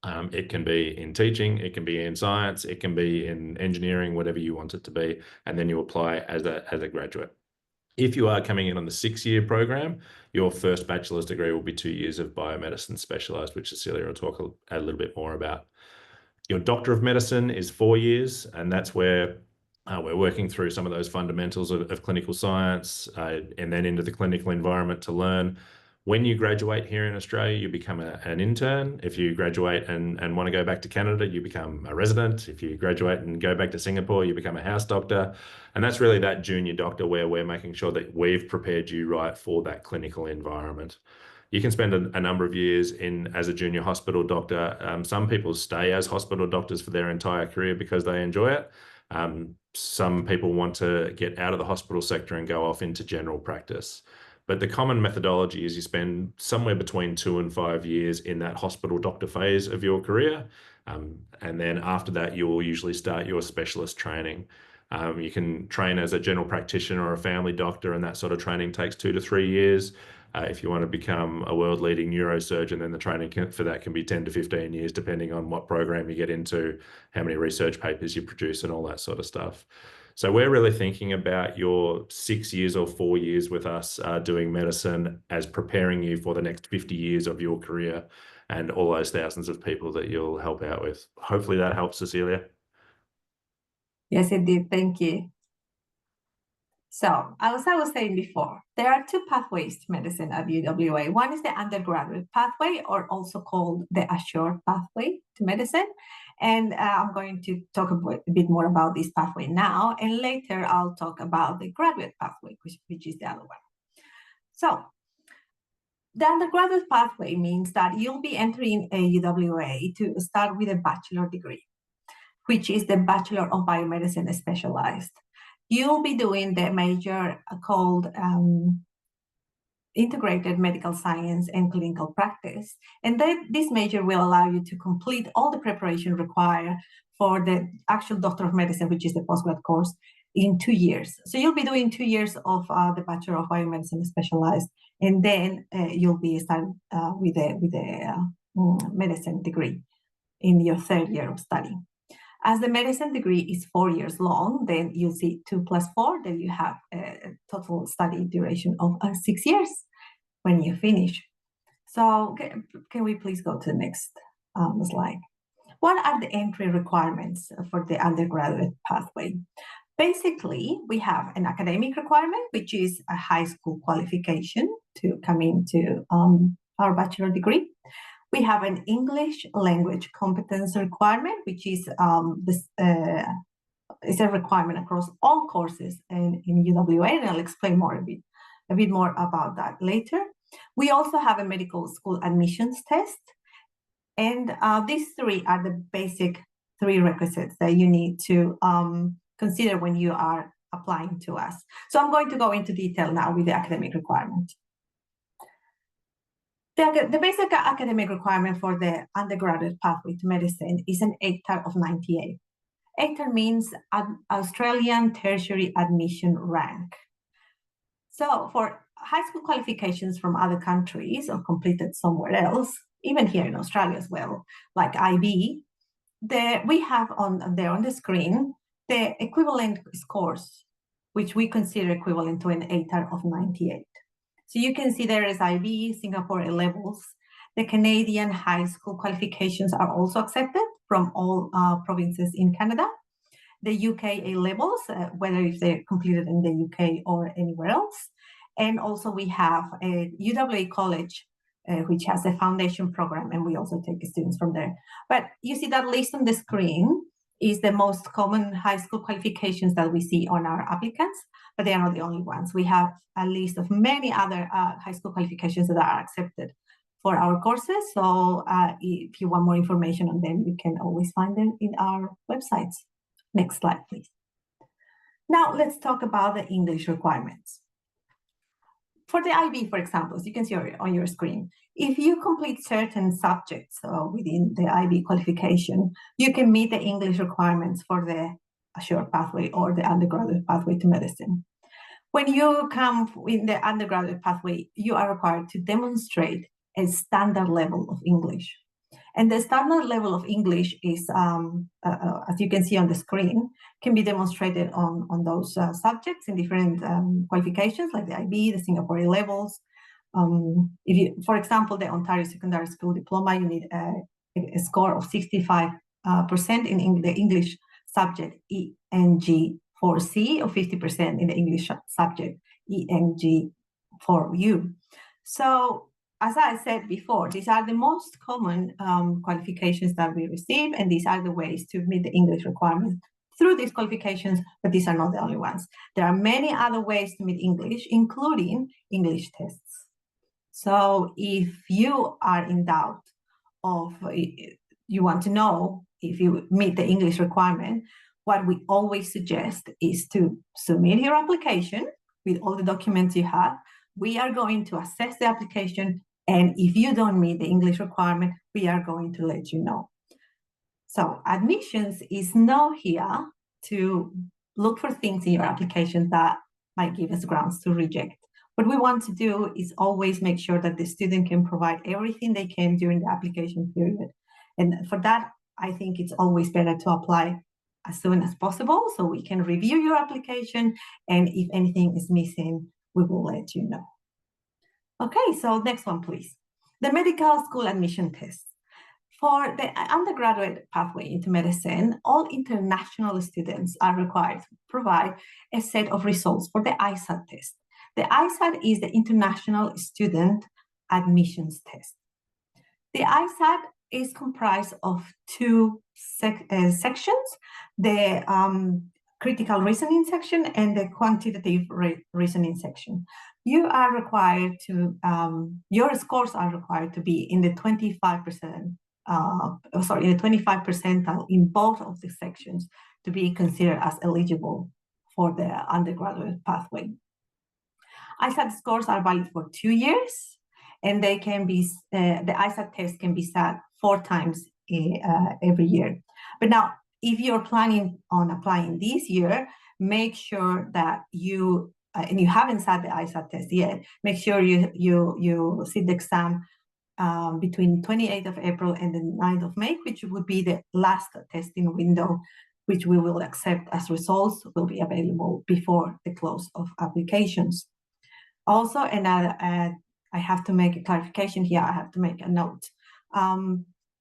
It can be in teaching, it can be in science, it can be in engineering, whatever you want it to be, and then you apply as a graduate. If you are coming in on the 6-year program, your first bachelor's degree will be 2 years of biomedicine specialised, which Cecilia will talk a little bit more about. Your Doctor of Medicine is 4 years, and that's where we're working through some of those fundamentals of clinical science and then into the clinical environment to learn. When you graduate here in Australia, you become an intern. If you graduate and want to go back to Canada, you become a resident. If you graduate and go back to Singapore, you become a house doctor. And that's really that junior doctor where we're making sure that we've prepared you right for that clinical environment. You can spend a number of years as a junior hospital doctor. Some people stay as hospital doctors for their entire career because they enjoy it. Some people want to get out of the hospital sector and go off into general practice. But the common methodology is you spend somewhere between 2 and 5 years in that hospital doctor phase of your career. And then after that, you will usually start your specialist training. You can train as a general practitioner or a family doctor, and that sort of training takes 2 to 3 years. If you want to become a world-leading neurosurgeon, then the training for that can be 10 to 15 years, depending on what program you get into, how many research papers you produce, and all that sort of stuff. So we're really thinking about your 6 years or 4 years with us doing medicine as preparing you for the next 50 years of your career and all those thousands of people that you'll help out with. Hopefully that helps, Cecilia. Yes, it did. Thank you. So, as I was saying before, there are two pathways to medicine at UWA. One is the undergraduate pathway, or also called the assured pathway to medicine. And I'm going to talk a bit more about this pathway now. And later, I'll talk about the graduate pathway, which is the other one. So, The undergraduate pathway means that you'll be entering a UWA to start with a bachelor degree, which is the Bachelor of Biomedicine Specialized. You'll be doing the major called Integrated Medical Science and Clinical Practice. And this major will allow you to complete all the preparation required for the actual Doctor of Medicine, which is the postgrad course, in 2 years. So you'll be doing 2 years of the Bachelor of Biomedicine Specialized, and then you'll be starting with a medicine degree in your 3rd year of study. As the medicine degree is 4 years long, then you see 2 + 4, then you have a total study duration of 6 years when you finish. So can we please go to the next slide? What are the entry requirements for the undergraduate pathway? Basically, we have an academic requirement, which is a high school qualification to come into our bachelor degree. We have an English language competence requirement, which is is a requirement across all courses in UWA, and I'll explain a bit more about that later. We also have a medical school admissions test, and these 3 are the basic 3 requisites that you need to consider when you are applying to us. So I'm going to go into detail now with the academic requirement. The basic academic requirement for the undergraduate pathway to medicine is an ATAR of 98. ATAR means Australian Tertiary Admission Rank. So for high school qualifications from other countries or completed somewhere else, even here in Australia as well, like IB, we have on the screen the equivalent scores, which we consider equivalent to an ATAR of 98. So you can see there is IB, Singapore A levels. The Canadian high school qualifications are also accepted from all provinces in Canada. The UK A levels, whether if they're completed in the UK or anywhere else. And also we have a UWA college, which has a foundation program, and we also take students from there. But you see that list on the screen is the most common high school qualifications that we see on our applicants, but they are not the only ones. We have a list of many other high school qualifications that are accepted for our courses. So if you want more information on them, you can always find them in our websites. Next slide, please. Now let's talk about the English requirements. For the IB, for example, as you can see on your screen, if you complete certain subjects within the IB qualification, you can meet the English requirements for the Assured pathway or the undergraduate pathway to medicine. When you come in the undergraduate pathway, you are required to demonstrate a standard level of English. And the standard level of English is, as you can see on the screen, can be demonstrated on those subjects in different qualifications, like the IB, the Singapore A levels. If you, for example, the Ontario Secondary School Diploma, you need a score of 65% in the English subject ENG4C, or 50% in the English subject ENG4U. So, as I said before, these are the most common qualifications that we receive, and these are the ways to meet the English requirement through these qualifications, but these are not the only ones. There are many other ways to meet English, including English tests. So if you are in doubt of, you want to know if you meet the English requirement, what we always suggest is to submit your application with all the documents you have. We are going to assess the application, and if you don't meet the English requirement, we are going to let you know. So admissions is not here to look for things in your application that might give us grounds to reject. What we want to do is always make sure that the student can provide everything they can during the application period. And for that, I think it's always better to apply as soon as possible so we can review your application, and if anything is missing, we will let you know. Okay, so next one, please. The medical school admission test. For the undergraduate pathway into medicine, all international students are required to provide a set of results for the ISAT test. The ISAT is the International Student Admissions Test. The ISAT is comprised of two sections. The critical reasoning section and the quantitative reasoning section. You are required to, your scores are required to be in the 25%, in the 25 percentile in both of the sections to be considered as eligible for the undergraduate pathway. ISAT scores are valid for 2 years, and they can be, the ISAT test can be sat 4 times every year. But now, if you're planning on applying this year, make sure that you, and you haven't sat the ISAT test yet, make sure you sit the exam between 28th of April and the 9th of May, which would be the last testing window, which we will accept as results will be available before the close of applications. Also, and I have to make a clarification here, I have to make a note.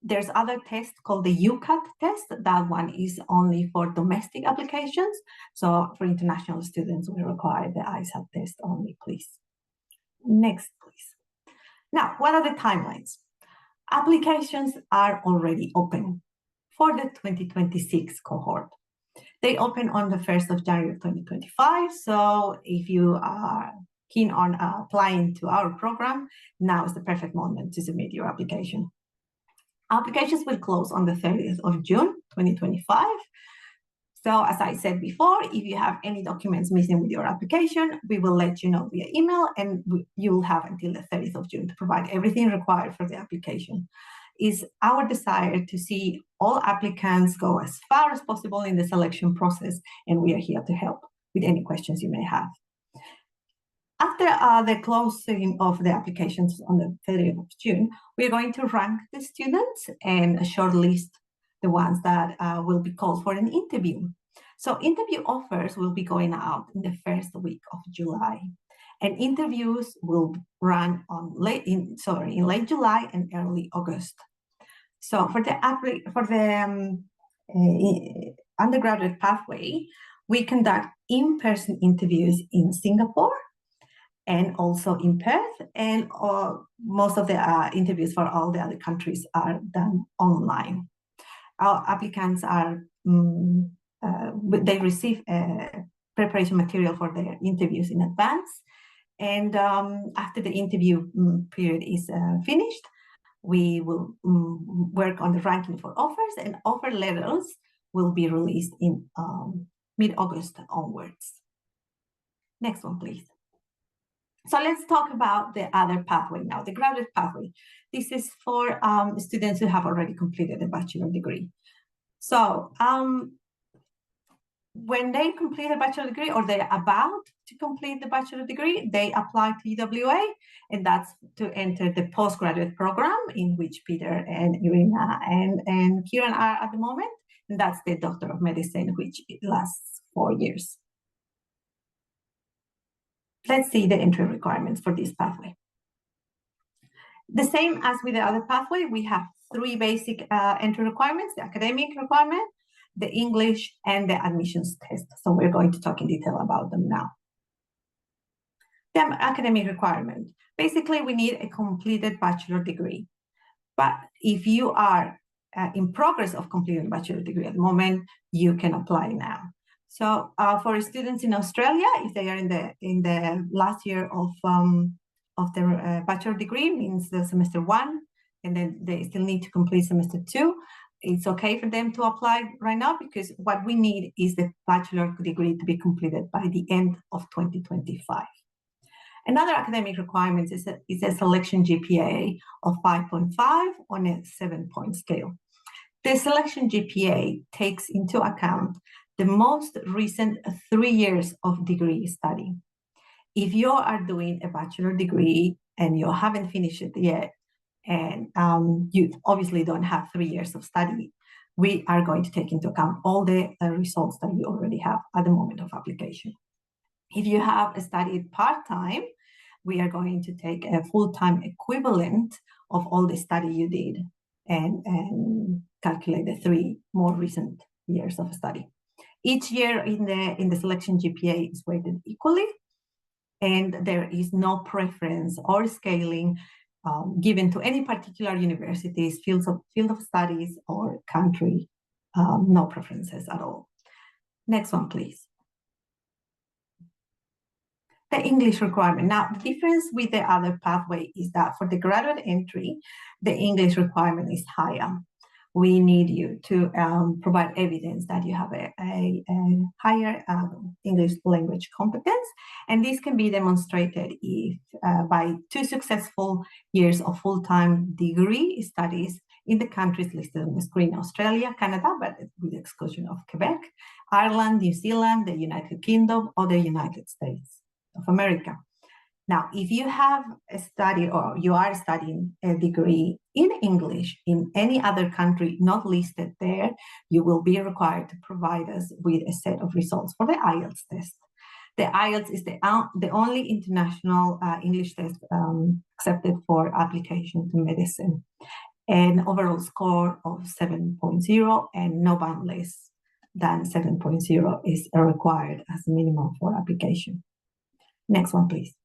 There's other test called the UCAT test. That one is only for domestic applications. So for international students, we require the ISAT test only, please. Next, please. Now, what are the timelines? Applications are already open for the 2026 cohort. They open on the 1st of January 2025. So if you are keen on applying to our program, now is the perfect moment to submit your application. Applications will close on the 30th of June 2025. So as I said before, if you have any documents missing with your application, we will let you know via email, and you will have until the 30th of June to provide everything required for the application. It's our desire to see all applicants go as far as possible in the selection process, and we are here to help with any questions you may have. After the closing of the applications on the 30th of June, we are going to rank the students and shortlist the ones that will be called for an interview. So interview offers will be going out in the first week of July, and interviews will run in late July and early August. So for the undergraduate pathway, we conduct in-person interviews in Singapore and also in Perth, and most of the interviews for all the other countries are done online. Our applicants are, they receive preparation material for their interviews in advance, and after the interview period is finished, we will work on the ranking for offers, and offer letters will be released in mid-August onwards. Next one, please. So let's talk about the other pathway now, the graduate pathway. This is for students who have already completed a bachelor degree. So when they complete a bachelor degree, or they're about to complete the bachelor degree, they apply to UWA, and that's to enter the postgraduate program in which Peter and Irina and Kieran are at the moment. And that's the Doctor of Medicine, which lasts 4 years. Let's see the entry requirements for this pathway. The same as with the other pathway, we have 3 basic entry requirements: the academic requirement, the English, and the admissions test. So we're going to talk in detail about them now. The academic requirement. Basically, we need a completed bachelor degree. But if you are in progress of completing a bachelor degree at the moment, you can apply now. So for students in Australia, if they are in the last year of their bachelor degree, means the semester 1, and then they still need to complete semester 2, it's okay for them to apply right now, because what we need is the bachelor degree to be completed by the end of 2025. Another academic requirement is a selection GPA of 5.5 on a 7-point scale. The selection GPA takes into account the most recent 3 years of degree study. If you are doing a bachelor degree and you haven't finished it yet, and you obviously don't have 3 years of study, we are going to take into account all the results that you already have at the moment of application. If you have studied part-time, we are going to take a full-time equivalent of all the study you did and calculate the 3 more recent years of study. Each year in the selection GPA is weighted equally, and there is no preference or scaling given to any particular universities, field of studies, or country. No preferences at all. Next one, please. The English requirement. Now, the difference with the other pathway is that for the graduate entry, the English requirement is higher. We need you to provide evidence that you have a higher English language competence, and this can be demonstrated if by 2 successful years of full-time degree studies in the countries listed on the screen: Australia, Canada, but with the exclusion of Quebec, Ireland, New Zealand, the United Kingdom, or the United States of America. Now, if you have a study or you are studying a degree in English in any other country not listed there, you will be required to provide us with a set of results for the IELTS test. The IELTS is the only international English test accepted for application to medicine. An overall score of 7.0 and no band less than 7.0 is required as a minimum for application. Next one, please.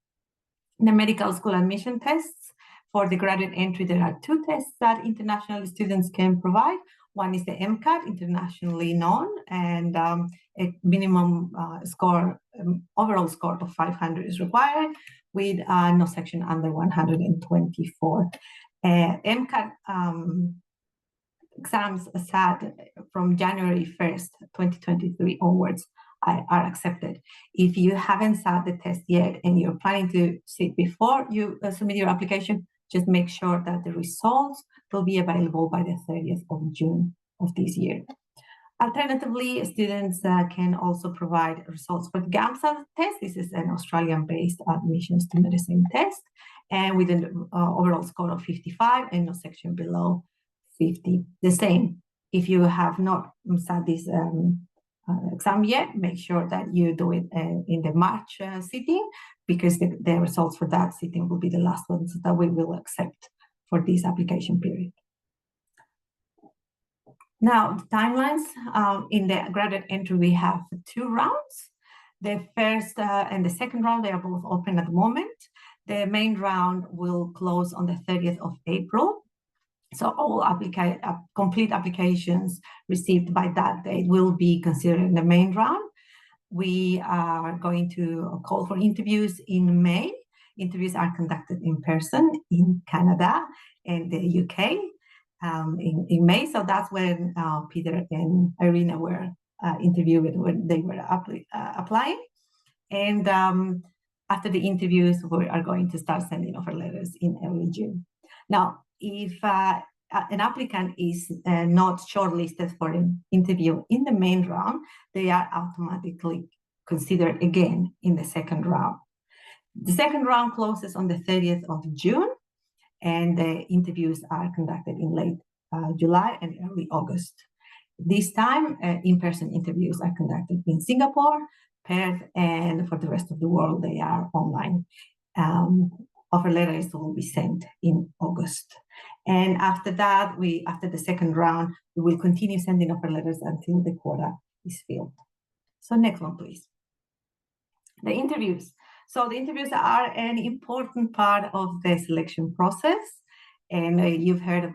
The medical school admission tests. For the graduate entry, there are 2 tests that international students can provide. One is the MCAT, internationally known, and a minimum score, overall score of 500 is required, with no section under 124. MCAT exams sat from January 1st, 2023 onwards are accepted. If you haven't sat the test yet and you're planning to sit before you submit your application, just make sure that the results will be available by the 30th of June of this year. Alternatively, students can also provide results for the GAMSA test. This is an Australian-based admissions to medicine test, and with an overall score of 55 and no section below 50. The same, if you have not sat this exam yet, make sure that you do it in the March sitting, because the results for that sitting will be the last ones that we will accept for this application period. Now, the timelines in the graduate entry, we have 2 rounds. The first and the second round, they are both open at the moment. The main round will close on the 30th of April. So all complete applications received by that date will be considered in the main round. We are going to call for interviews in May. Interviews are conducted in person in Canada and the UK in May. So that's when Peter and Irina were interviewed when they were applying. And after the interviews, we are going to start sending offer letters in early June. Now, if an applicant is not shortlisted for an interview in the main round, they are automatically considered again in the second round. The second round closes on the 30th of June, and the interviews are conducted in late July and early August. This time, in-person interviews are conducted in Singapore, Perth, and for the rest of the world, they are online. Offer letters will be sent in August. And after that, after the second round, we will continue sending offer letters until the quota is filled. So next one, please. The interviews. So the interviews are an important part of the selection process. And you've heard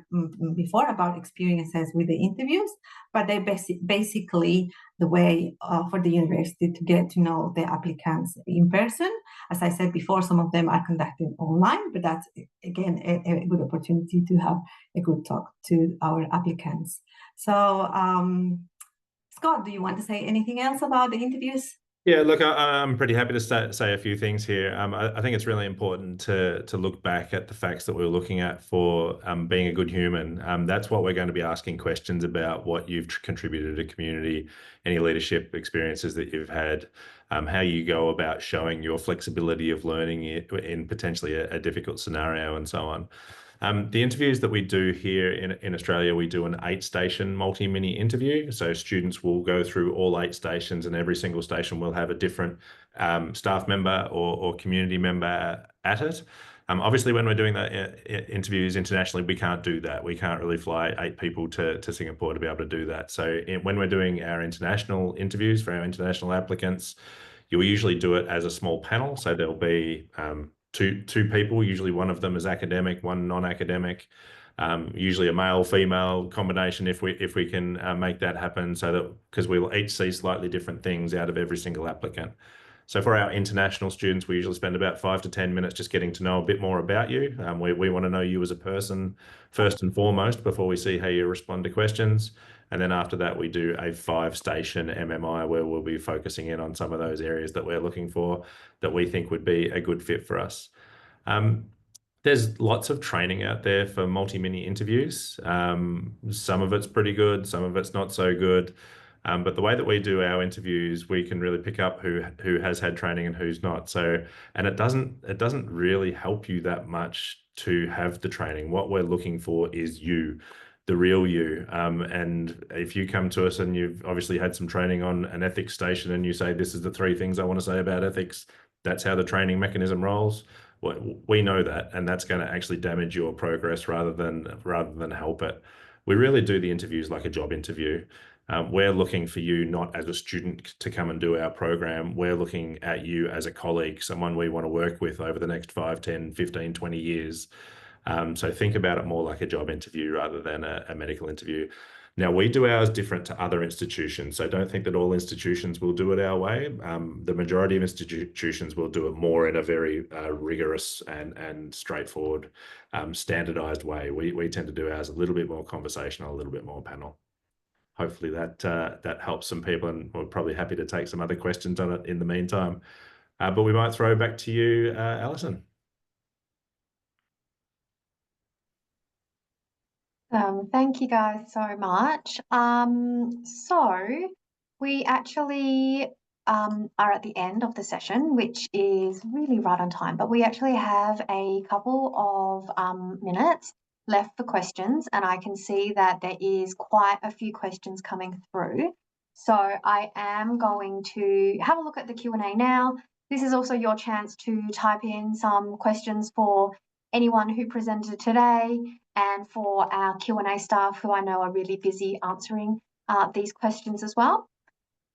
before about experiences with the interviews, but they're basically the way for the university to get to know the applicants in person. As I said before, some of them are conducted online, but that's, again, a good opportunity to have a good talk to our applicants. So, Scott, do you want to say anything else about the interviews? Yeah, look, I'm pretty happy to say a few things here. I think it's really important to look back at the facts that we're looking at for being a good human. That's what we're going to be asking questions about: what you've contributed to the community, any leadership experiences that you've had, how you go about showing your flexibility of learning in potentially a difficult scenario, and so on. The interviews that we do here in Australia, we do an 8-station multi-mini interview. So students will go through all 8 stations, and every single station will have a different staff member or community member at it. Obviously, when we're doing the interviews internationally, we can't do that. We can't really fly 8 people to Singapore to be able to do that. So when we're doing our international interviews for our international applicants, you will usually do it as a small panel. So there'll be two people, usually one of them is academic, one non-academic. Usually a male-female combination if we can make that happen, so that because we'll each see slightly different things out of every single applicant. So for our international students, we usually spend about 5 to 10 minutes just getting to know a bit more about you. We want to know you as a person first and foremost before we see how you respond to questions. And then after that, we do a 5-station MMI where we'll be focusing in on some of those areas that we're looking for that we think would be a good fit for us. There's lots of training out there for multi-mini interviews. Some of it's pretty good, some of it's not so good. But the way that we do our interviews, we can really pick up who has had training and who's not. So, and it doesn't really help you that much to have the training. What we're looking for is you, the real you. And if you come to us and you've obviously had some training on an ethics station and you say, this is the 3 things I want to say about ethics, that's how the training mechanism rolls. We know that, and that's going to actually damage your progress rather than help it. We really do the interviews like a job interview. We're looking for you not as a student to come and do our program. We're looking at you as a colleague, someone we want to work with over the next 5, 10, 15, 20 years. So think about it more like a job interview rather than a medical interview. Now, we do ours different to other institutions, so don't think that all institutions will do it our way. The majority of institutions will do it more in a very rigorous and straightforward, standardized way. We tend to do ours a little bit more conversational, a little bit more panel. Hopefully that helps some people, and we're probably happy to take some other questions on it in the meantime. But we might throw back to you, Alison. Thank you guys so much. So we actually are at the end of the session, which is really right on time, but we actually have a couple of minutes left for questions, and I can see that there is quite a few questions coming through. So I am going to have a look at the Q&A now. This is also your chance to type in some questions for anyone who presented today, and for our Q&A staff who I know are really busy answering these questions as well.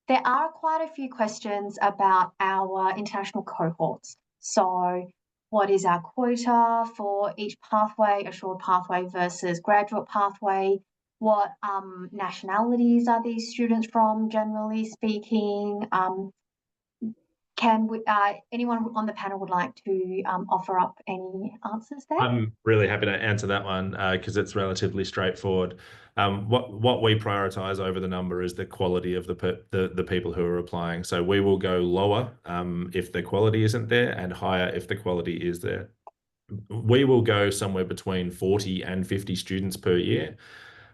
There are quite a few questions about our international cohorts. So what is our quota for each pathway, assured pathway versus graduate pathway? What nationalities are these students from, generally speaking? Anyone on the panel would like to offer up any answers there? I'm really happy to answer that one because it's relatively straightforward. What we prioritize over the number is the quality of the people who are applying. So we will go lower if the quality isn't there, and higher if the quality is there. We will go somewhere between 40 and 50 students per year.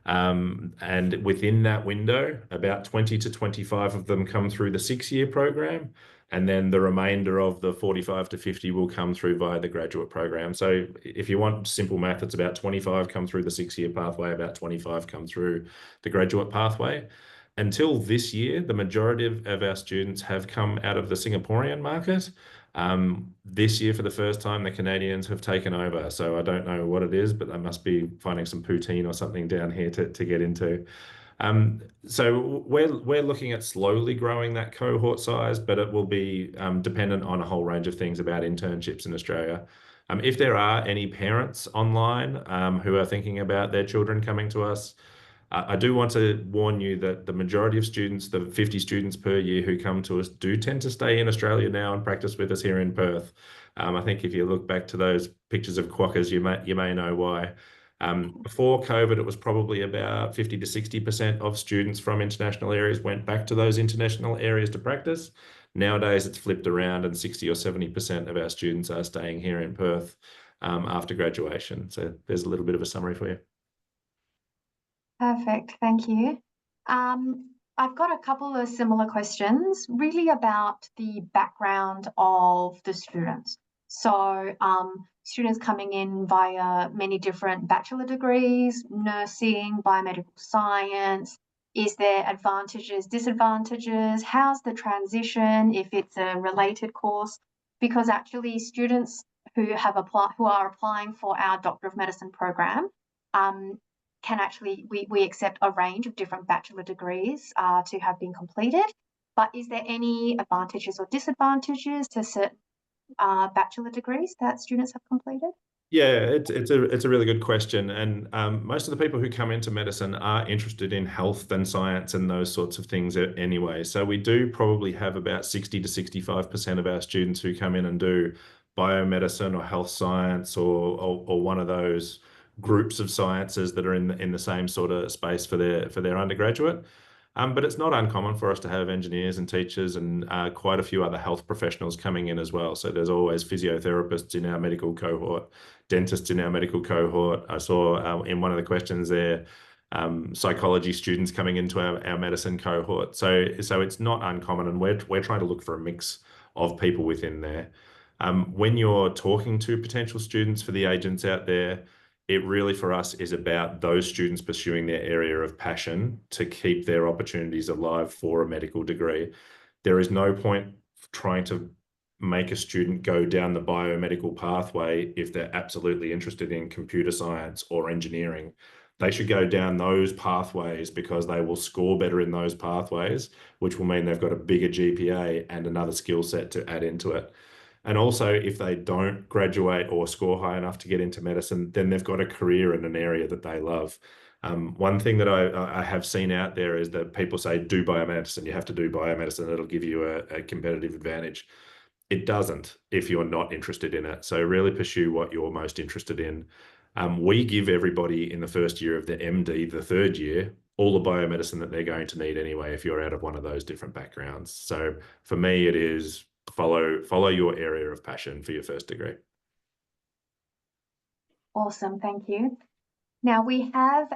And within that window, about 20 to 25 of them come through the 6-year program, and then the remainder of the 45 to 50 will come through via the graduate program. So if you want simple math, it's about 25 come through the 6-year pathway, about 25 come through the graduate pathway. Until this year, the majority of our students have come out of the Singaporean market. This year, for the first time, the Canadians have taken over. So I don't know what it is, but they must be finding some poutine or something down here to get into. So we're looking at slowly growing that cohort size, but it will be dependent on a whole range of things about internships in Australia. If there are any parents online who are thinking about their children coming to us, I do want to warn you that the majority of students, the 50 students per year who come to us, do tend to stay in Australia now and practice with us here in Perth. I think if you look back to those pictures of quackers, you may know why. Before COVID, it was probably about 50 to 60% of students from international areas went back to those international areas to practice. Nowadays, it's flipped around, and 60 or 70% of our students are staying here in Perth after graduation. So there's a little bit of a summary for you. Perfect, thank you. I've got a couple of similar questions, really about the background of the students. So students coming in via many different bachelor degrees, nursing, biomedical science. Is there advantages, disadvantages? How's the transition if it's a related course? Because actually students who are applying for our Doctor of Medicine program can actually, we accept a range of different bachelor degrees to have been completed, but is there any advantages or disadvantages to certain bachelor degrees that students have completed? Yeah, it's a really good question, and most of the people who come into medicine are interested in health and science and those sorts of things anyway. So we do probably have about 60 to 65% of our students who come in and do biomedicine or health science or one of those groups of sciences that are in the same sort of space for their undergraduate. But it's not uncommon for us to have engineers and teachers and quite a few other health professionals coming in as well. So there's always physiotherapists in our medical cohort, dentists in our medical cohort. I saw in one of the questions there, psychology students coming into our medicine cohort. So it's not uncommon, and we're trying to look for a mix of people within there. When you're talking to potential students for the agents out there, it really for us is about those students pursuing their area of passion to keep their opportunities alive for a medical degree. There is no point trying to make a student go down the biomedical pathway if they're absolutely interested in computer science or engineering. They should go down those pathways because they will score better in those pathways, which will mean they've got a bigger GPA and another skill set to add into it. And also, if they don't graduate or score high enough to get into medicine, then they've got a career in an area that they love. One thing that I have seen out there is that people say, do biomedicine. You have to do biomedicine. It'll give you a competitive advantage. It doesn't if you're not interested in it. So really pursue what you're most interested in. We give everybody in the first year of the MD, the third year, all the biomedicine that they're going to need anyway if you're out of one of those different backgrounds. So for me, it is follow your area of passion for your first degree. Awesome, thank you. Now we have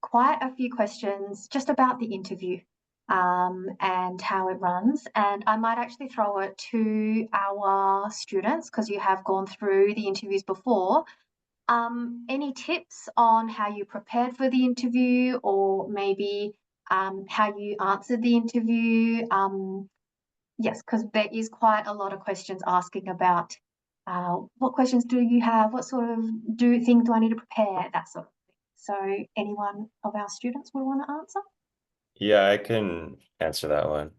quite a few questions just about the interview and how it runs. And I might actually throw it to our students because you have gone through the interviews before. Any tips on how you prepared for the interview, or maybe how you answered the interview? Yes, because there is quite a lot of questions asking about what questions do you have? What sort of things do I need to prepare? That sort of thing. So anyone of our students would want to answer? Yeah, I can answer that one.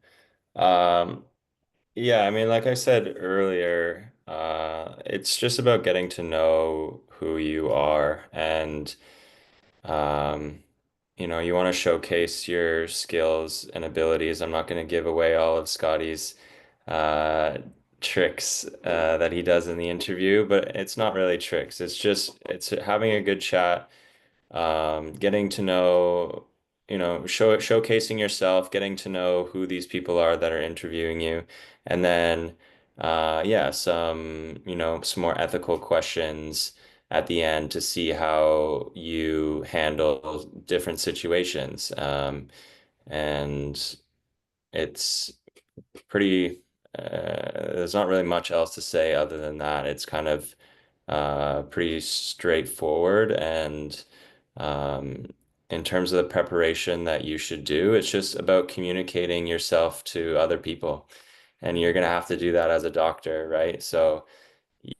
Yeah, I mean, like I said earlier, it's just about getting to know who you are, and um, you want to showcase your skills and abilities. I'm not going to give away all of Scotty's uh, tricks that he does in the interview, but it's not really tricks. It's having a good chat, getting to know, showcasing yourself, getting to know who these people are that are interviewing you, and then, yeah, some more ethical questions at the end to see how you handle different situations. And it's pretty, there's not really much else to say other than that. It's kind of pretty straightforward. And um, in terms of the preparation that you should do, it's just about communicating yourself to other people. And you're going to have to do that as a doctor, right? So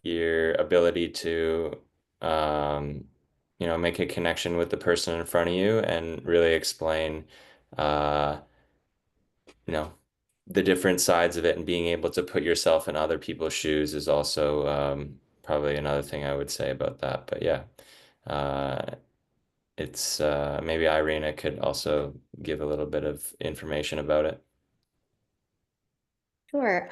your ability to, um, make a connection with the person in front of you and really explain, uh, you know, the different sides of it, and being able to put yourself in other people's shoes is also probably another thing I would say about that. But yeah, uh, it's maybe Irina could also give a little bit of information about it. Sure.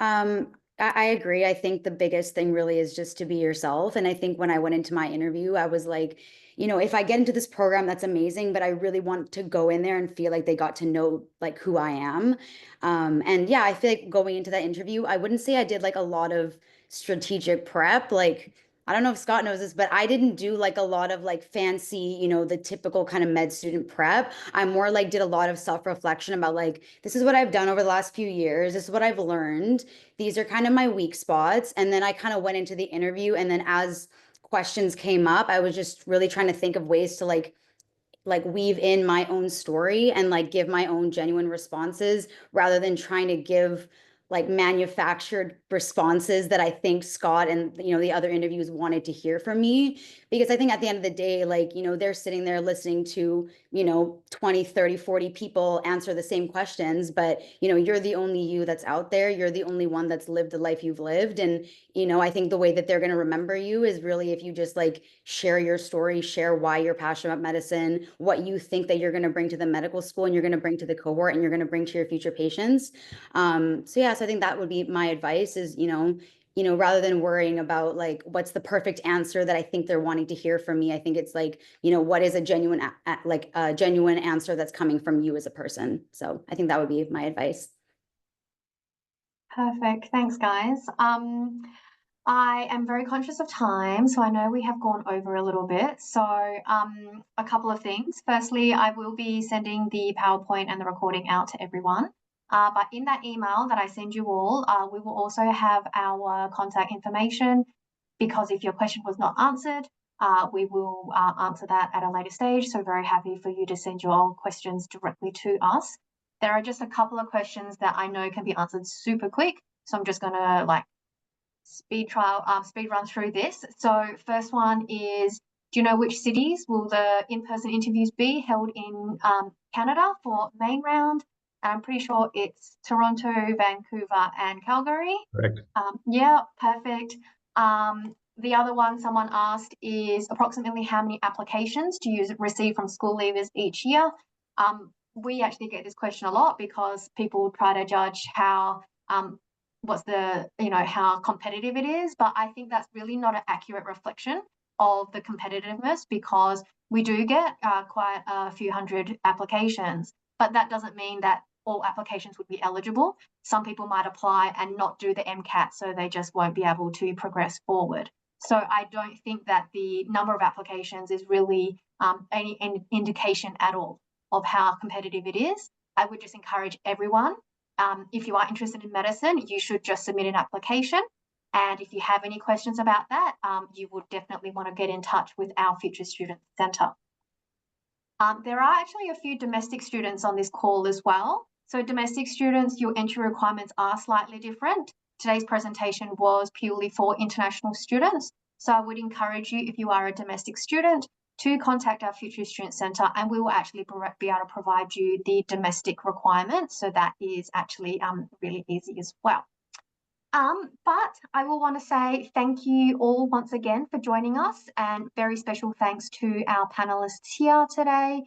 I agree. I think the biggest thing really is just to be yourself. And I think when I went into my interview, I was like, if I get into this program, that's amazing, but I really want to go in there and feel like they got to know like who I am. And yeah, I feel like going into that interview, I wouldn't say I did like a lot of strategic prep. Like, I don't know if Scott knows this, but I didn't do like a lot of like fancy, the typical kind of med student prep. I more like did a lot of self-reflection about like, this is what I've done over the last few years. This is what I've learned. These are kind of my weak spots. And then I kind of went into the interview. And then as questions came up, I was just really trying to think of ways to like weave in my own story and like give my own genuine responses rather than trying to give like manufactured responses that I think Scott and, you know, the other interviews wanted to hear from me. Because I think at the end of the day, like, you know, they're sitting there listening to, you know, 20, 30, 40 people answer the same questions, but, you know, you're the only you that's out there. You're the only one that's lived the life you've lived. And, you know, I think the way that they're going to remember you is really if you just like share your story, share why you're passionate about medicine, what you think that you're going to bring to the medical school and you're going to bring to the cohort and you're going to bring to your future patients. So yeah, so I think that would be my advice is, you know, rather than worrying about like, what's the perfect answer that I think they're wanting to hear from me, I think it's like, you know, what is a genuine, like a genuine answer that's coming from you as a person. So I think that would be my advice. Perfect. Thanks, guys. I am very conscious of time, so I know we have gone over a little bit. So a couple of things. Firstly, I will be sending the PowerPoint and the recording out to everyone. But in that email that I send you all, we will also have our contact information, because if your question was not answered, we will answer that at a later stage. So very happy for you to send your questions directly to us. There are just a couple of questions that I know can be answered super quick. So I'm just going to like speed run through this. So first one is, do you know which cities will the in-person interviews be held in Canada for main round? And I'm pretty sure it's Toronto, Vancouver, and Calgary. Correct. Yeah, perfect. The other one someone asked is approximately how many applications do you receive from school leavers each year? We actually get this question a lot because people try to judge how how competitive it is, but I think that's really not an accurate reflection of the competitiveness, because we do get quite a few hundred applications, but that doesn't mean that all applications would be eligible. Some people might apply and not do the MCAT, so they just won't be able to progress forward. So I don't think that the number of applications is really any indication at all of how competitive it is. I would just encourage everyone, if you are interested in medicine, you should just submit an application. And if you have any questions about that, you would definitely want to get in touch with our Future Student Centre. There are actually a few domestic students on this call as well. So domestic students, your entry requirements are slightly different. Today's presentation was purely for international students. So I would encourage you, if you are a domestic student, to contact our Future Student Centre, and we will actually be able to provide you the domestic requirements. So that is actually really easy as well. But I will want to say thank you all once again for joining us, and very special thanks to our panelists here today.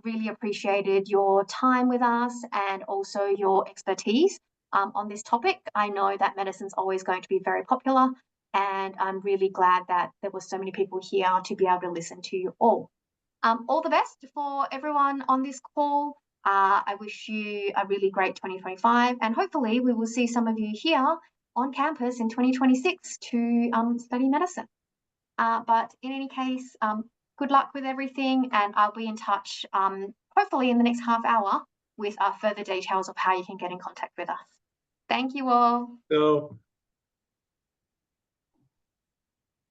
Really appreciated your time with us and also your expertise on this topic. I know that medicine's always going to be very popular, and I'm really glad that there were so many people here to be able to listen to you all. All the best for everyone on this call. I wish you a really great 2025, and hopefully we will see some of you here on campus in 2026 to study medicine. But in any case, good luck with everything, and I'll be in touch hopefully in the next half hour with further details of how you can get in contact with us. Thank you all. Cool.